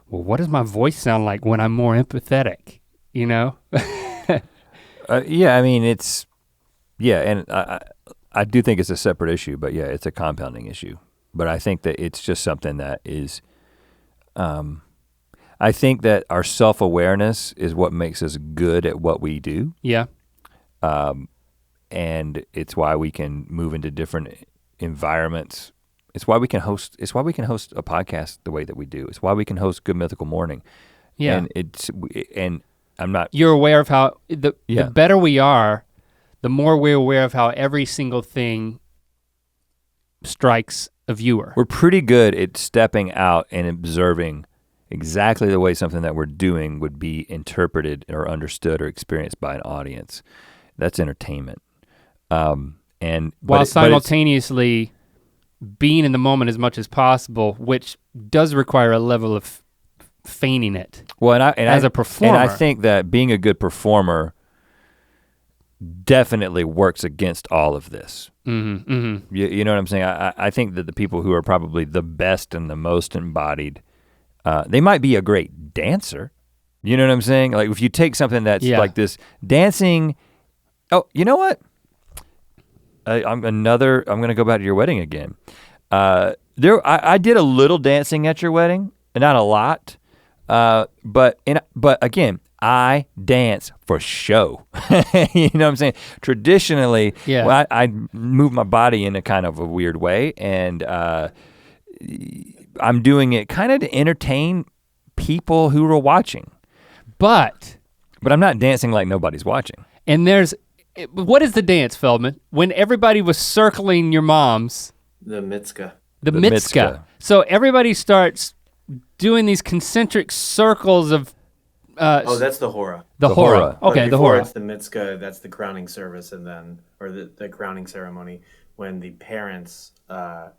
well, what does my voice sound like when I'm more empathetic, you know? Yeah, I mean, and I do think it's a separate issue, but yeah, it's a compounding issue. But I think that it's just something that is, I think that our self-awareness is what makes us good at what we do. Yeah. And it's why we can move into different environments. It's why we can host a podcast the way that we do. It's why we can host Good Mythical Morning. Yeah. And I'm not. You're aware of how, the better we are, the more we're aware of how every single thing strikes a viewer. We're pretty good at stepping out and observing exactly the way something that we're doing would be interpreted or understood or experienced by an audience. That's entertainment. While simultaneously being in the moment as much as possible, which does require a level of feigning it. Well, as a performer. And I think that being a good performer definitely works against all of this. Mm-hmm, mm-hmm. You know what I'm saying? I think that the people who are probably the best and the most embodied, they might be a great dancer. You know what I'm saying? Like if you take something that's like this dancing, oh, you know what? I'm gonna go back to your wedding again. I did a little dancing at your wedding, not a lot, but again, I dance for show. You know what I'm saying? Traditionally, I move my body in a kind of a weird way, and I'm doing it kind of to entertain people who are watching. But I'm not dancing like nobody's watching. And what is the dance, Feldman? When everybody was circling your mom's? The Mitska. The Mitska. So everybody starts doing these concentric circles of that's the hora. The hora. Okay, the hora. It's the Mitska, that's the crowning service, and then, or the crowning ceremony, when the parents, the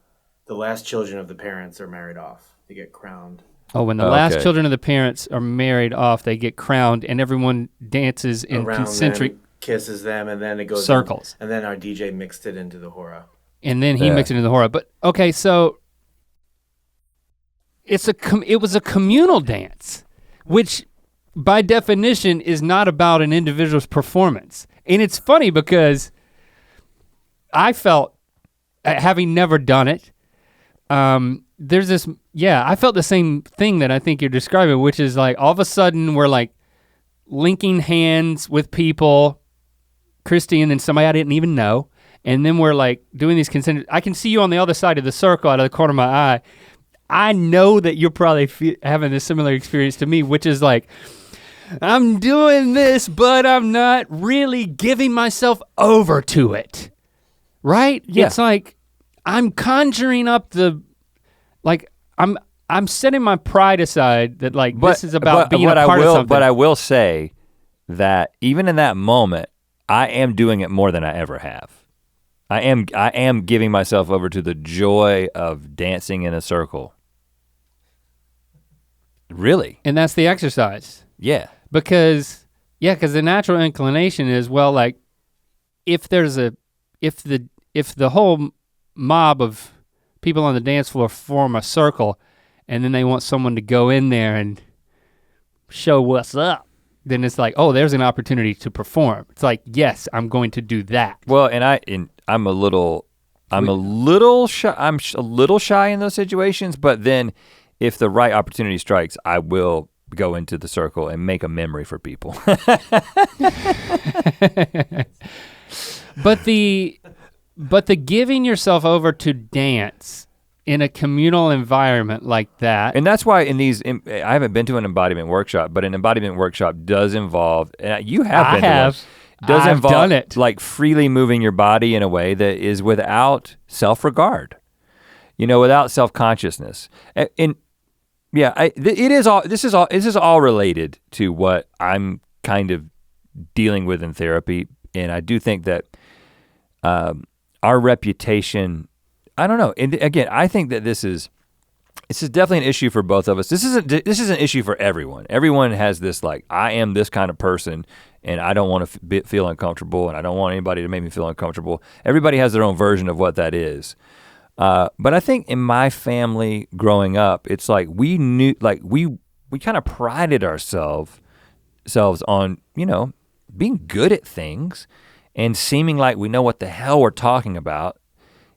last children of the parents are married off. They get crowned. Oh, when the last children of the parents are married off, they get crowned, and everyone dances in around concentric. Kisses them, and then it goes circles. And then our DJ mixed it into the hora. And then he mixed it into the hora. But okay, so it was a communal dance, which by definition is not about an individual's performance. And it's funny because I felt, having never done it, there's this, I felt the same thing that I think you're describing, which is like all of a sudden we're like linking hands with people, Christy and then somebody I didn't even know, and then we're like doing these concentric, I can see you on the other side of the circle out of the corner of my eye. I know that you're probably having a similar experience to me, which is like, I'm doing this, but I'm not really giving myself over to it, right? Yeah. It's like, I'm conjuring up I'm setting my pride aside that like, this is about being a part of something. But I will say that even in that moment, I am doing it more than I ever have. I am giving myself over to the joy of dancing in a circle. Really. And that's the exercise. Yeah. Because the natural inclination is, well, like, if the whole mob of people on the dance floor form a circle, and then they want someone to go in there and show what's up, then it's like, oh, there's an opportunity to perform. It's like, yes, I'm going to do that. Well, I'm a little shy in those situations, but then if the right opportunity strikes, I will go into the circle and make a memory for people. But the giving yourself over to dance in a communal environment like that. And that's why I haven't been to an embodiment workshop, but an embodiment workshop does involve, and you have been to one, does I've involve done it. like freely moving your body in a way that is without self-regard, without self-consciousness. And yeah, this is all related to what I'm kind of dealing with in therapy. And I do think that our reputation, I don't know. And again, I think that this is definitely an issue for both of us. This is an issue for everyone. Everyone has this like, I am this kind of person and I don't want to feel uncomfortable and I don't want anybody to make me feel uncomfortable. Everybody has their own version of what that is. But I think in my family growing up, it's like we knew, like we kind of prided ourselves on, being good at things and seeming like we know what the hell we're talking about.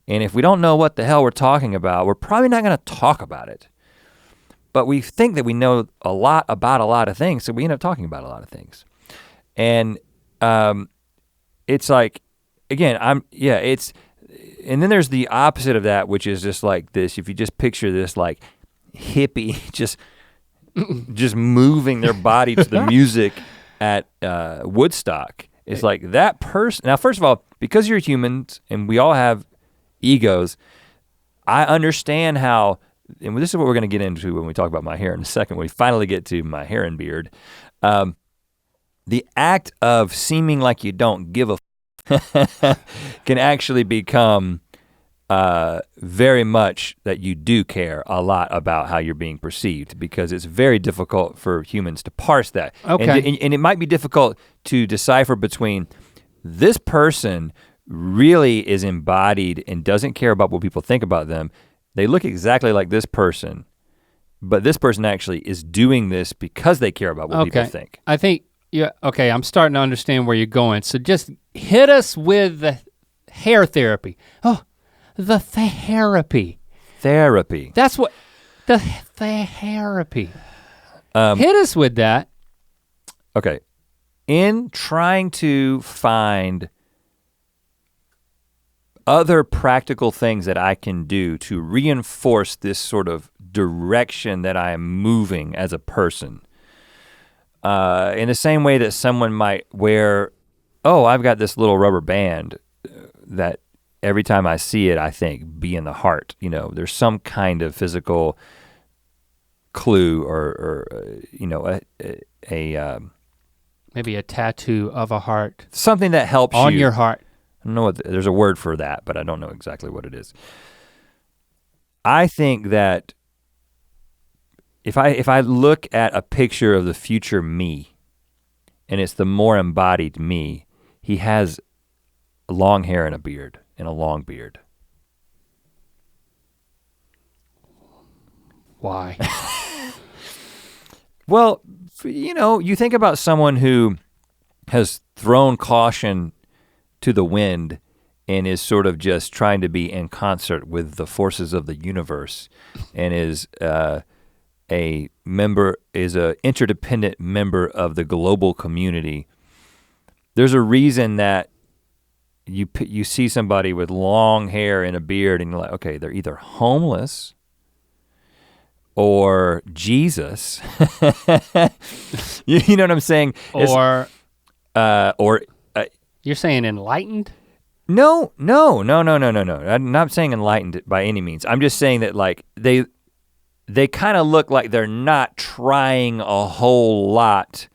And if we don't know what the hell we're talking about, we're probably not gonna talk about it. But we think that we know a lot about a lot of things, so we end up talking about a lot of things. And it's like, again, and then there's the opposite of that, which is just like this, if you just picture this like hippie just moving their body to the music at Woodstock. It's like that person, now first of all, because you're humans and we all have egos, I understand how, and this is what we're gonna get into when we talk about my hair in a second, when we finally get to my hair and beard. The act of seeming like you don't give a can actually become very much that you do care a lot about how you're being perceived, because it's very difficult for humans to parse that. Okay. And it might be difficult to decipher between this person really is embodied and doesn't care about what people think about them. They look exactly like this person, but this person actually is doing this because they care about what people think. I think, okay, I'm starting to understand where you're going. So just hit us with the hair therapy. Oh, the therapy. Therapy. That's what, the therapy. Hit us with that. Okay, in trying to find other practical things that I can do to reinforce this sort of direction that I am moving as a person. In the same way that someone might wear, I've got this little rubber band that every time I see it, I think, be in the heart. There's some kind of physical clue or Maybe a tattoo of a heart. Something that helps on you. your heart. I don't know there's a word for that, but I don't know exactly what it is. I think that if I look at a picture of the future me, and it's the more embodied me, he has long hair and a beard, and a long beard. Why? Well, you think about someone who has thrown caution to the wind and is sort of just trying to be in concert with the forces of the universe, and is an interdependent member of the global community. There's a reason that you see somebody with long hair and a beard and you're like, okay, they're either homeless or Jesus. you know what I'm saying? Or you're saying enlightened? No. I'm not saying enlightened by any means. I'm just saying that like they kind of look like they're not trying a whole lot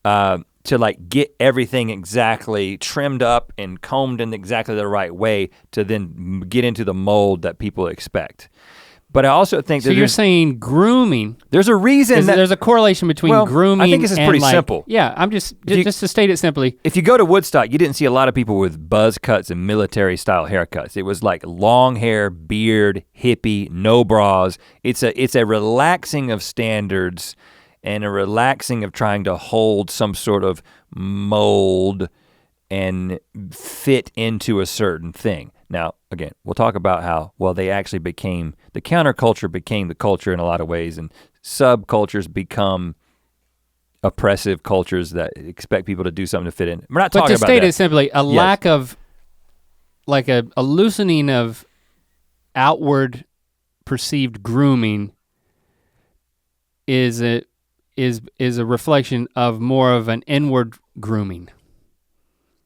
to like get everything exactly trimmed up and combed in exactly the right way to then get into the mold that people expect. But I also think that you're saying grooming. There's a reason that there's a correlation between grooming. I think this is pretty simple. Yeah, I'm just to state it simply. If you go to Woodstock, you didn't see a lot of people with buzz cuts and military style haircuts. It was like long hair, beard, hippie, no bras. It's a relaxing of standards and a relaxing of trying to hold some sort of mold and fit into a certain thing. Now, again, we'll talk about how, they actually became, the counterculture became the culture in a lot of ways, and subcultures become oppressive cultures that expect people to do something to fit in. We're not talking about that. But to state it simply, a lack of, like a loosening of outward perceived grooming is a reflection of more of an inward grooming.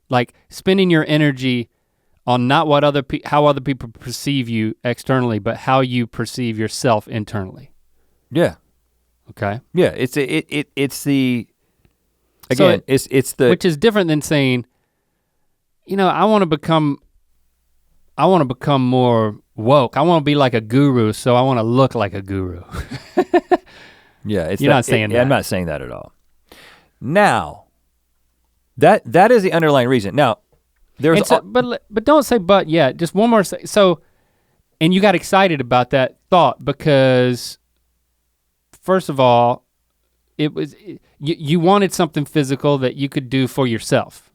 Like spending your energy on not what how other people perceive you externally, but how you perceive yourself internally. Yeah. Okay. Yeah, it's the again, so it's the which is different than saying, I want to become more woke. I want to be like a guru, so I want to look like a guru. Yeah, you're not saying that. I'm not saying that at all. Now, that is the underlying reason. Now, but don't say but yet. Just one more. So, and you got excited about that thought because, first of all, it was you wanted something physical that you could do for yourself.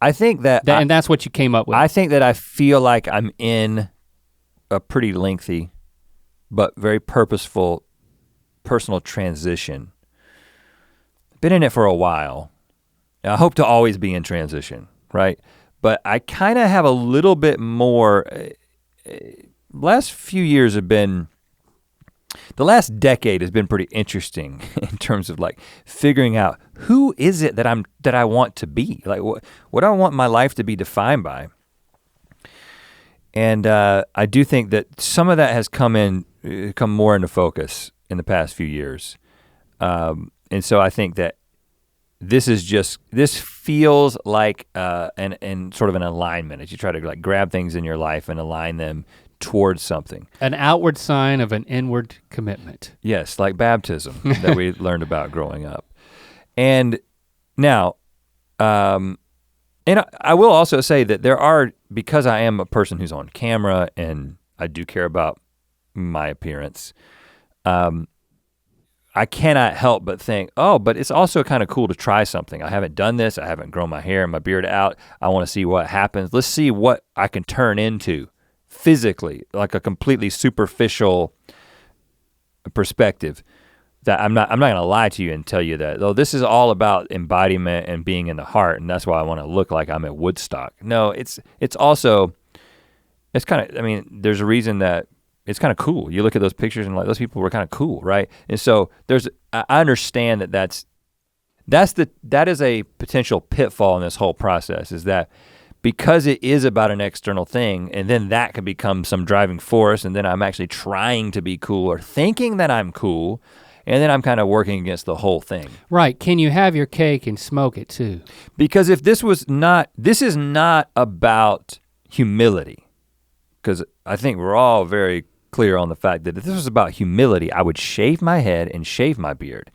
I think and that's what you came up with. I think that I feel like I'm in a pretty lengthy, but very purposeful, personal transition. Been in it for a while. I hope to always be in transition, right? But I kind of have a little bit more, last few years have been, the last decade has been pretty interesting in terms of like figuring out who is it that I want to be? Like what do I want my life to be defined by? And I do think that some of that has come more into focus in the past few years. And so I think that this feels like an sort of an alignment as you try to like grab things in your life and align them towards something. An outward sign of an inward commitment. Yes, like baptism that we learned about growing up. And now, and I will also say that because I am a person who's on camera and I do care about my appearance, I cannot help but think, but it's also kind of cool to try something. I haven't done this, I haven't grown my hair and my beard out. I wanna see what happens. Let's see what I can turn into physically, like a completely superficial perspective. That I'm not gonna lie to you and tell you that, this is all about embodiment and being in the heart, and that's why I wanna look like I'm at Woodstock. No, it's also, it's kind of, there's a reason that it's kind of cool. You look at those pictures and like those people were kind of cool, right? And so I understand that that is a potential pitfall in this whole process, is that because it is about an external thing, and then that can become some driving force, and then I'm actually trying to be cool or thinking that I'm cool, and then I'm kind of working against the whole thing. Right, can you have your cake and smoke it too? Because if this is not about humility, because I think we're all very clear on the fact that if this was about humility, I would shave my head and shave my beard,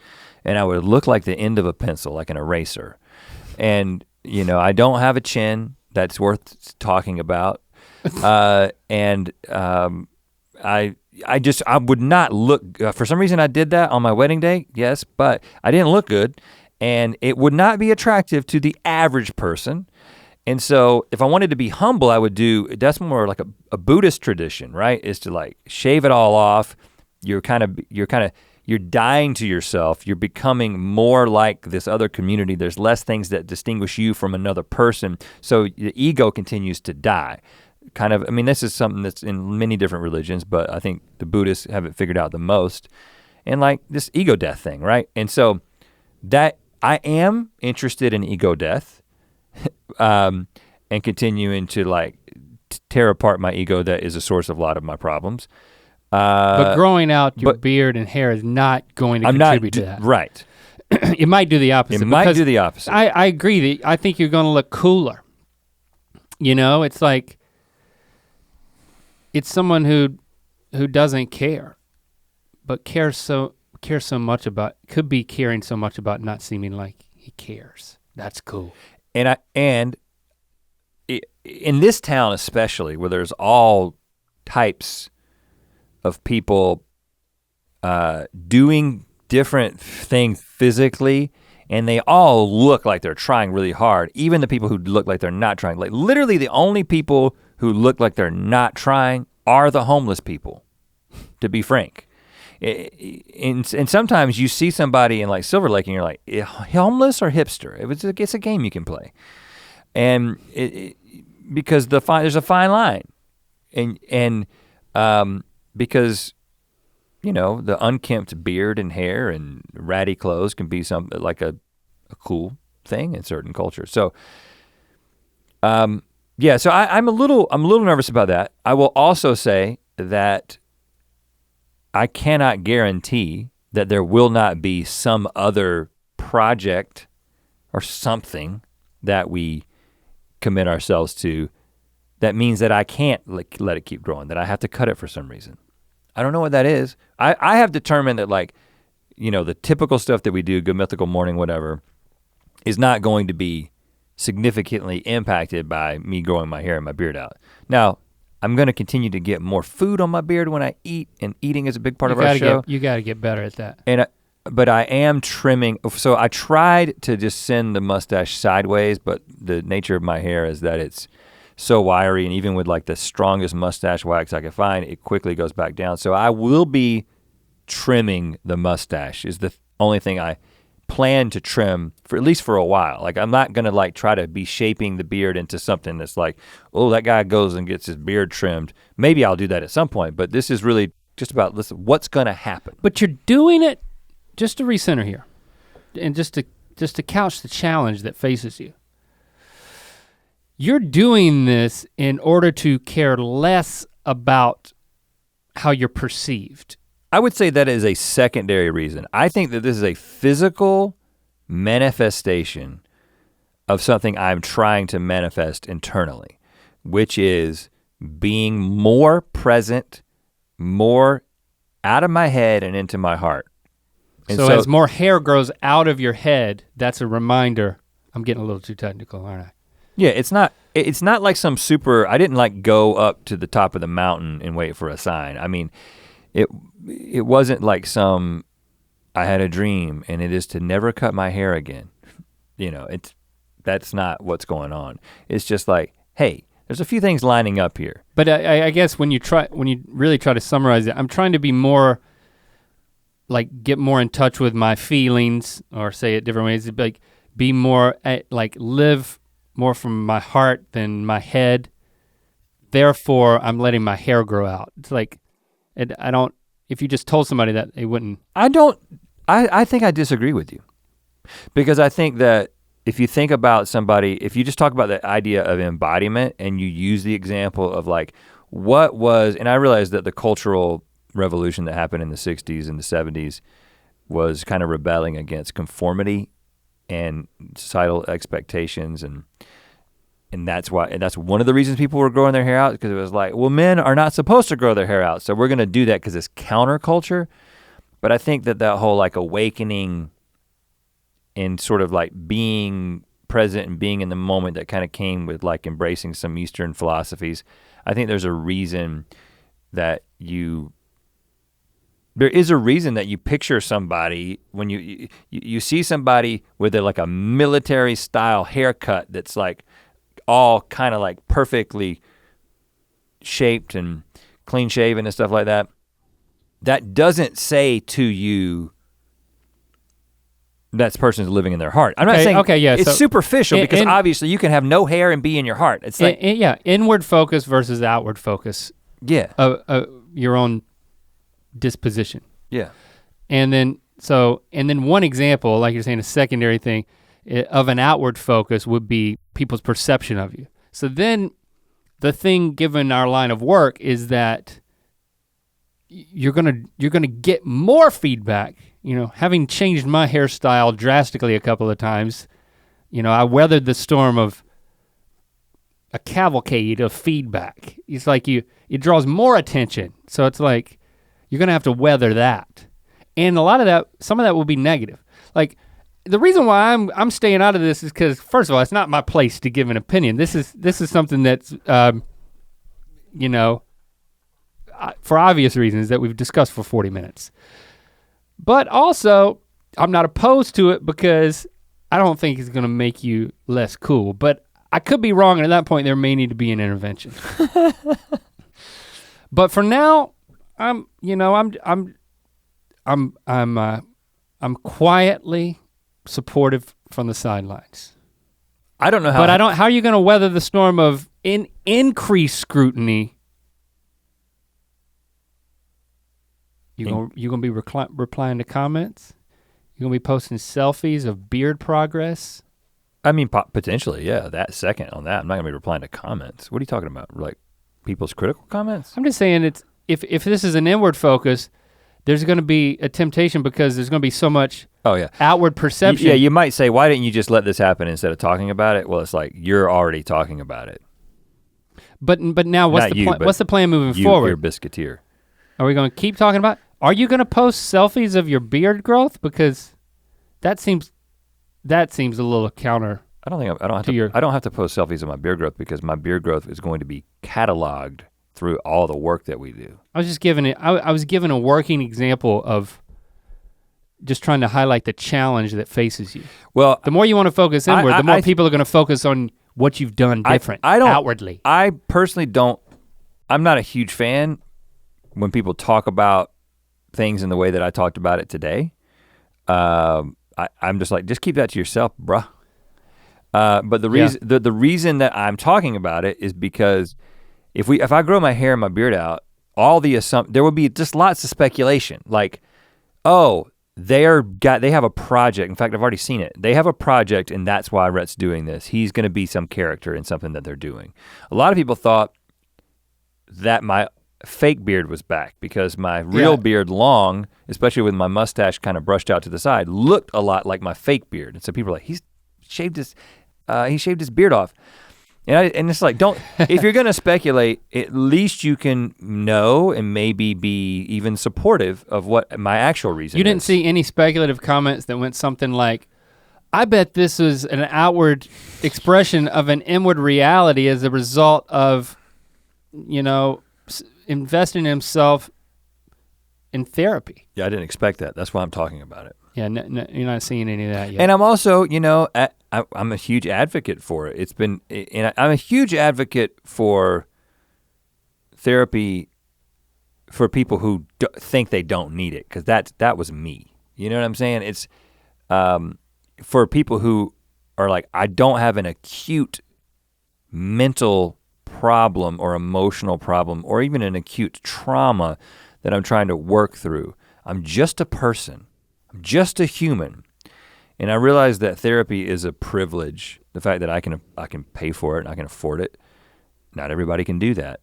and I would look like the end of a pencil, like an eraser. And I don't have a chin that's worth talking about. I would not look, for some reason I did that on my wedding day, yes, but I didn't look good, and it would not be attractive to the average person. And so if I wanted to be humble, I would that's more like a Buddhist tradition, right? Is to like shave it all off. You're dying to yourself. You're becoming more like this other community. There's less things that distinguish you from another person. So the ego continues to die. This is something that's in many different religions, but I think the Buddhists have it figured out the most. And like this ego death thing, right? And so that I am interested in ego death. And continuing to like tear apart my ego that is a source of a lot of my problems. But growing out your beard and hair is not going to contribute to that. Right. It might do the opposite. It might do the opposite. I agree. I think you're gonna look cooler. It's like, it's someone who doesn't care, but could be caring so much about not seeming like he cares. That's cool. And in this town especially, where there's all types of people doing different things physically, and they all look like they're trying really hard, even the people who look like they're not trying. Like literally the only people who look like they're not trying are the homeless people, to be frank. And sometimes you see somebody in like Silver Lake and you're like, homeless or hipster? It's a game you can play. And because there's a fine line. And because, you know, the unkempt beard and hair and ratty clothes can be something like a cool thing in certain cultures. So, yeah, so I'm a little nervous about that. I will also say that I cannot guarantee that there will not be some other project or something that we commit ourselves to that means that I can't let it keep growing, that I have to cut it for some reason. I don't know what that is. I have determined that, like, you know, the typical stuff that we do, Good Mythical Morning, whatever, is not going to be significantly impacted by me growing my hair and my beard out. Now, I'm gonna continue to get more food on my beard when I eat, and eating is a big part of our show. You gotta get better at that. But I am trimming, so I tried to just send the mustache sideways, but the nature of my hair is that it's so wiry, and even with like the strongest mustache wax I could find, it quickly goes back down. So I will be trimming the mustache is the only thing I plan to trim for at least for a while. Like I'm not gonna like try to be shaping the beard into something that's like, oh, that guy goes and gets his beard trimmed. Maybe I'll do that at some point, but this is really just about, listen, what's gonna happen. But you're doing it, just to recenter here, and just to couch the challenge that faces you. You're doing this in order to care less about how you're perceived. I would say that is a secondary reason. I think that this is a physical manifestation of something I'm trying to manifest internally, which is being more present, more out of my head and into my heart. And so as more hair grows out of your head, that's a reminder. I'm getting a little too technical, aren't I? Yeah, it's not like some super, I didn't like go up to the top of the mountain and wait for a sign. I mean, it wasn't like I had a dream and it is to never cut my hair again. You know, that's not what's going on. It's just like, hey, there's a few things lining up here. But I guess when you really try to summarize it, I'm trying to be more, like get more in touch with my feelings, or say it different ways, like be more, like live more from my heart than my head. Therefore, I'm letting my hair grow out. It's like, if you just told somebody that, they wouldn't. I think I disagree with you. Because I think that if you think about somebody, if you just talk about the idea of embodiment and you use the example of like, what was, and I realize that the cultural revolution that happened in the 60s and the 70s was kind of rebelling against conformity and societal expectations, and that's one of the reasons people were growing their hair out, because it was like, well, men are not supposed to grow their hair out, so we're gonna do that because it's counterculture. But I think that whole like awakening and sort of like being present and being in the moment that kind of came with like embracing some Eastern philosophies, I think there's a reason that there is a reason that you picture somebody when you see somebody with like a military style haircut that's like all kind of like perfectly shaped and clean shaven and stuff like that. That doesn't say to you that person's living in their heart. I'm not saying it's superficial, because obviously you can have no hair and be in your heart. It's like inward focus versus outward focus. Yeah. Your own disposition. Yeah. And then one example, like you're saying, a secondary thing of an outward focus would be people's perception of you. So then the thing given our line of work is that you're gonna get more feedback. You know, having changed my hairstyle drastically a couple of times, you know, I weathered the storm of a cavalcade of feedback. It's like it draws more attention. So it's like, you're gonna have to weather that. And a lot of that, some of that will be negative. Like, the reason why I'm staying out of this is because, first of all, it's not my place to give an opinion. This is something that's, you know, for obvious reasons that we've discussed for 40 minutes. But also, I'm not opposed to it because I don't think it's gonna make you less cool. But I could be wrong, and at that point there may need to be an intervention. But for now, I'm quietly supportive from the sidelines. I don't know how. But how are you gonna weather the storm of increased scrutiny You gonna be replying to comments? You gonna be posting selfies of beard progress? I mean, potentially, yeah. That second on that, I'm not gonna be replying to comments. What are you talking about? Like people's critical comments? I'm just saying it's if this is an inward focus, there's gonna be a temptation because there's gonna be so much outward perception. Yeah, you might say, why didn't you just let this happen instead of talking about it? Well, it's like you're already talking about it. But now what's the plan moving forward? Ear Biscuiteer. Are we gonna keep talking about? Are you gonna post selfies of your beard growth? Because that seems a little counter. I don't have to post selfies of my beard growth because my beard growth is going to be cataloged through all the work that we do. I was just giving it. I was given a working example of just trying to highlight the challenge that faces you. Well, the more you want to focus inward, the more people are going to focus on what you've done different outwardly. I personally don't. I'm not a huge fan when people talk about things in the way that I talked about it today. I'm just like, just keep that to yourself, bruh. But the reason that I'm talking about it is because if I grow my hair and my beard out, there would be just lots of speculation. Like, oh, they have a project. In fact, I've already seen it. They have a project and that's why Rhett's doing this. He's gonna be some character in something that they're doing. A lot of people thought that my fake beard was back because my real beard long, especially with my mustache kind of brushed out to the side, looked a lot like my fake beard. And so people are like, he shaved his beard off. And it's like, if you're gonna speculate, at least you can know and maybe be even supportive of what my actual reason is. You didn't see any speculative comments that went something like, I bet this was an outward expression of an inward reality as a result of, investing in himself in therapy. Yeah, I didn't expect that. That's why I'm talking about it. Yeah, no, you're not seeing any of that yet. And I'm also, I'm a huge advocate for it. I'm a huge advocate for therapy for people who think they don't need it, because that was me. You know what I'm saying? It's for people who are like, I don't have an acute mental problem or emotional problem or even an acute trauma that I'm trying to work through. I'm just a person. I'm just a human. And I realize that therapy is a privilege. The fact that I can pay for it and I can afford it. Not everybody can do that.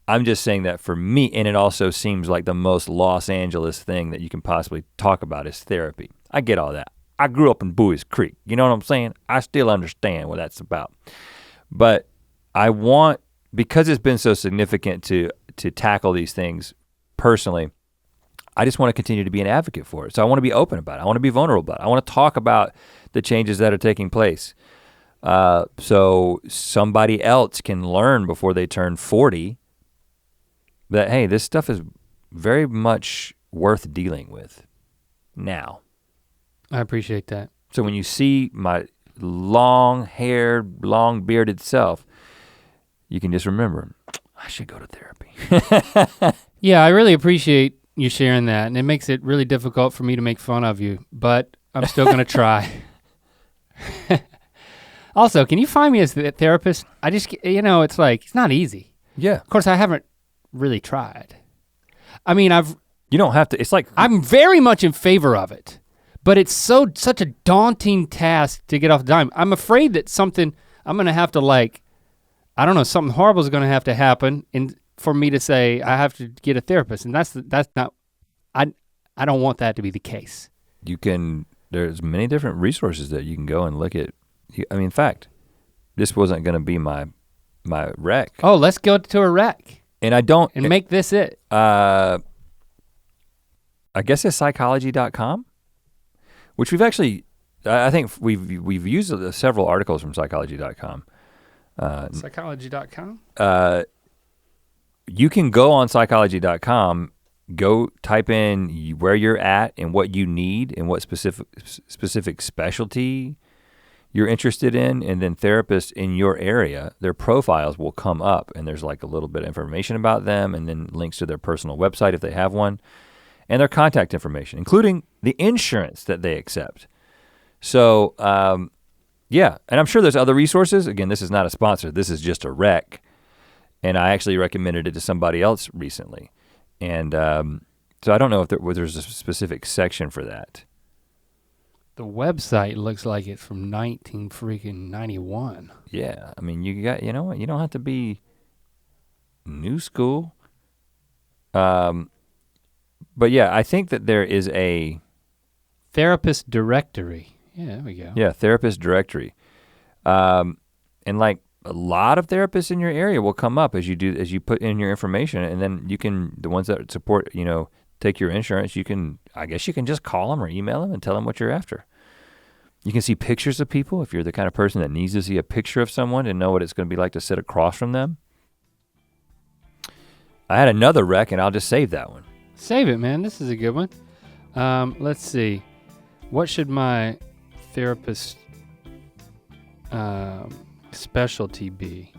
I'm just saying that for me, and it also seems like the most Los Angeles thing that you can possibly talk about is therapy. I get all that. I grew up in Bowie's Creek. You know what I'm saying? I still understand what that's about. But I want, because it's been so significant to tackle these things personally, I just want to continue to be an advocate for it. So I want to be open about it. I want to be vulnerable about it. I want to talk about the changes that are taking place. So somebody else can learn before they turn 40 that, hey, this stuff is very much worth dealing with now. I appreciate that. So when you see my long-haired, long-bearded self, you can just remember, I should go to therapy. Yeah, I really appreciate you sharing that, and it makes it really difficult for me to make fun of you, but I'm still gonna try. Also, can you find me as a therapist? I just, it's like, it's not easy. Yeah. Of course, I haven't really tried. I mean, you don't have to, it's like. I'm very much in favor of it, but it's such a daunting task to get off the dime. I'm afraid that I'm gonna have to something horrible is gonna have to happen for me to say I have to get a therapist, and that's not, I don't want that to be the case. There's many different resources that you can go and look at. In fact, this wasn't gonna be my rec. Oh, let's go to a rec. And make this it. I guess it's psychology.com, which we've actually, I think we've used several articles from psychology.com. Psychology.com? You can go on psychology.com, go type in where you're at and what you need and what specific specialty you're interested in, and then therapists in your area, their profiles will come up, and there's like a little bit of information about them and then links to their personal website if they have one, and their contact information, including the insurance that they accept. So yeah, and I'm sure there's other resources. Again, this is not a sponsor, this is just a rec. And I actually recommended it to somebody else recently. And So I don't know if there's a specific section for that. The website looks like it's from 1991. Yeah, I mean, you know what? You don't have to be new school. But yeah, I think that there is a therapist directory. Yeah, there we go. Yeah, therapist directory. And like a lot of therapists in your area will come up as you put in your information, and then the ones that support, take your insurance, I guess you can just call them or email them and tell them what you're after. You can see pictures of people if you're the kind of person that needs to see a picture of someone and know what it's gonna be like to sit across from them. I had another rec and I'll just save that one. Save it, man, this is a good one. Let's see, what should my therapist specialty be?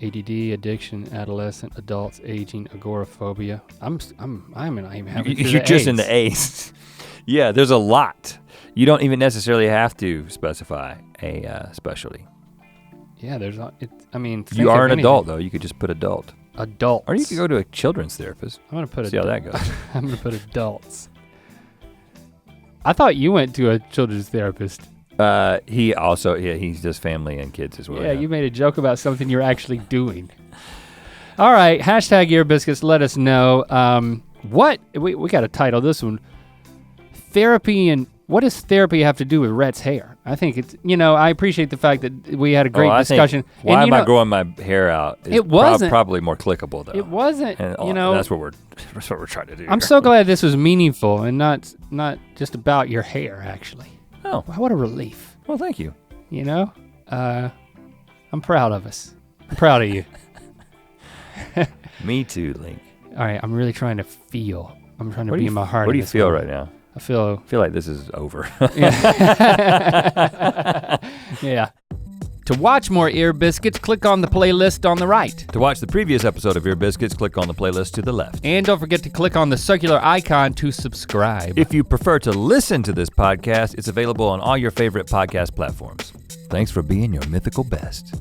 ADD, addiction, adolescent, adults, aging, agoraphobia. I'm not even having You're just in the A's. Yeah, there's a lot. You don't even necessarily have to specify a specialty. Yeah, you are an adult though. You could just put adult. Adults. Or you could go to a children's therapist. I'm gonna put see how that goes. I'm gonna put adults. I thought you went to a children's therapist. He does family and kids as well. Yeah, you made a joke about something you're actually doing. All right, hashtag Ear Biscuits, let us know. We got to title this one, Therapy, and what does therapy have to do with Rhett's hair? I think it's, I appreciate the fact that we had a great discussion. Why am I growing my hair out? It wasn't. Probably more clickable though. It wasn't, That's what we're trying to do. I'm so glad this was meaningful and not just about your hair, actually. Oh. What a relief. Well, thank you. I'm proud of us. I'm proud of you. Me too, Link. All right, I'm really trying to feel. I'm trying to be in my heart. What do you feel right now? I feel like this is over. Yeah. To watch more Ear Biscuits, click on the playlist on the right. To watch the previous episode of Ear Biscuits, click on the playlist to the left. And don't forget to click on the circular icon to subscribe. If you prefer to listen to this podcast, it's available on all your favorite podcast platforms. Thanks for being your mythical best.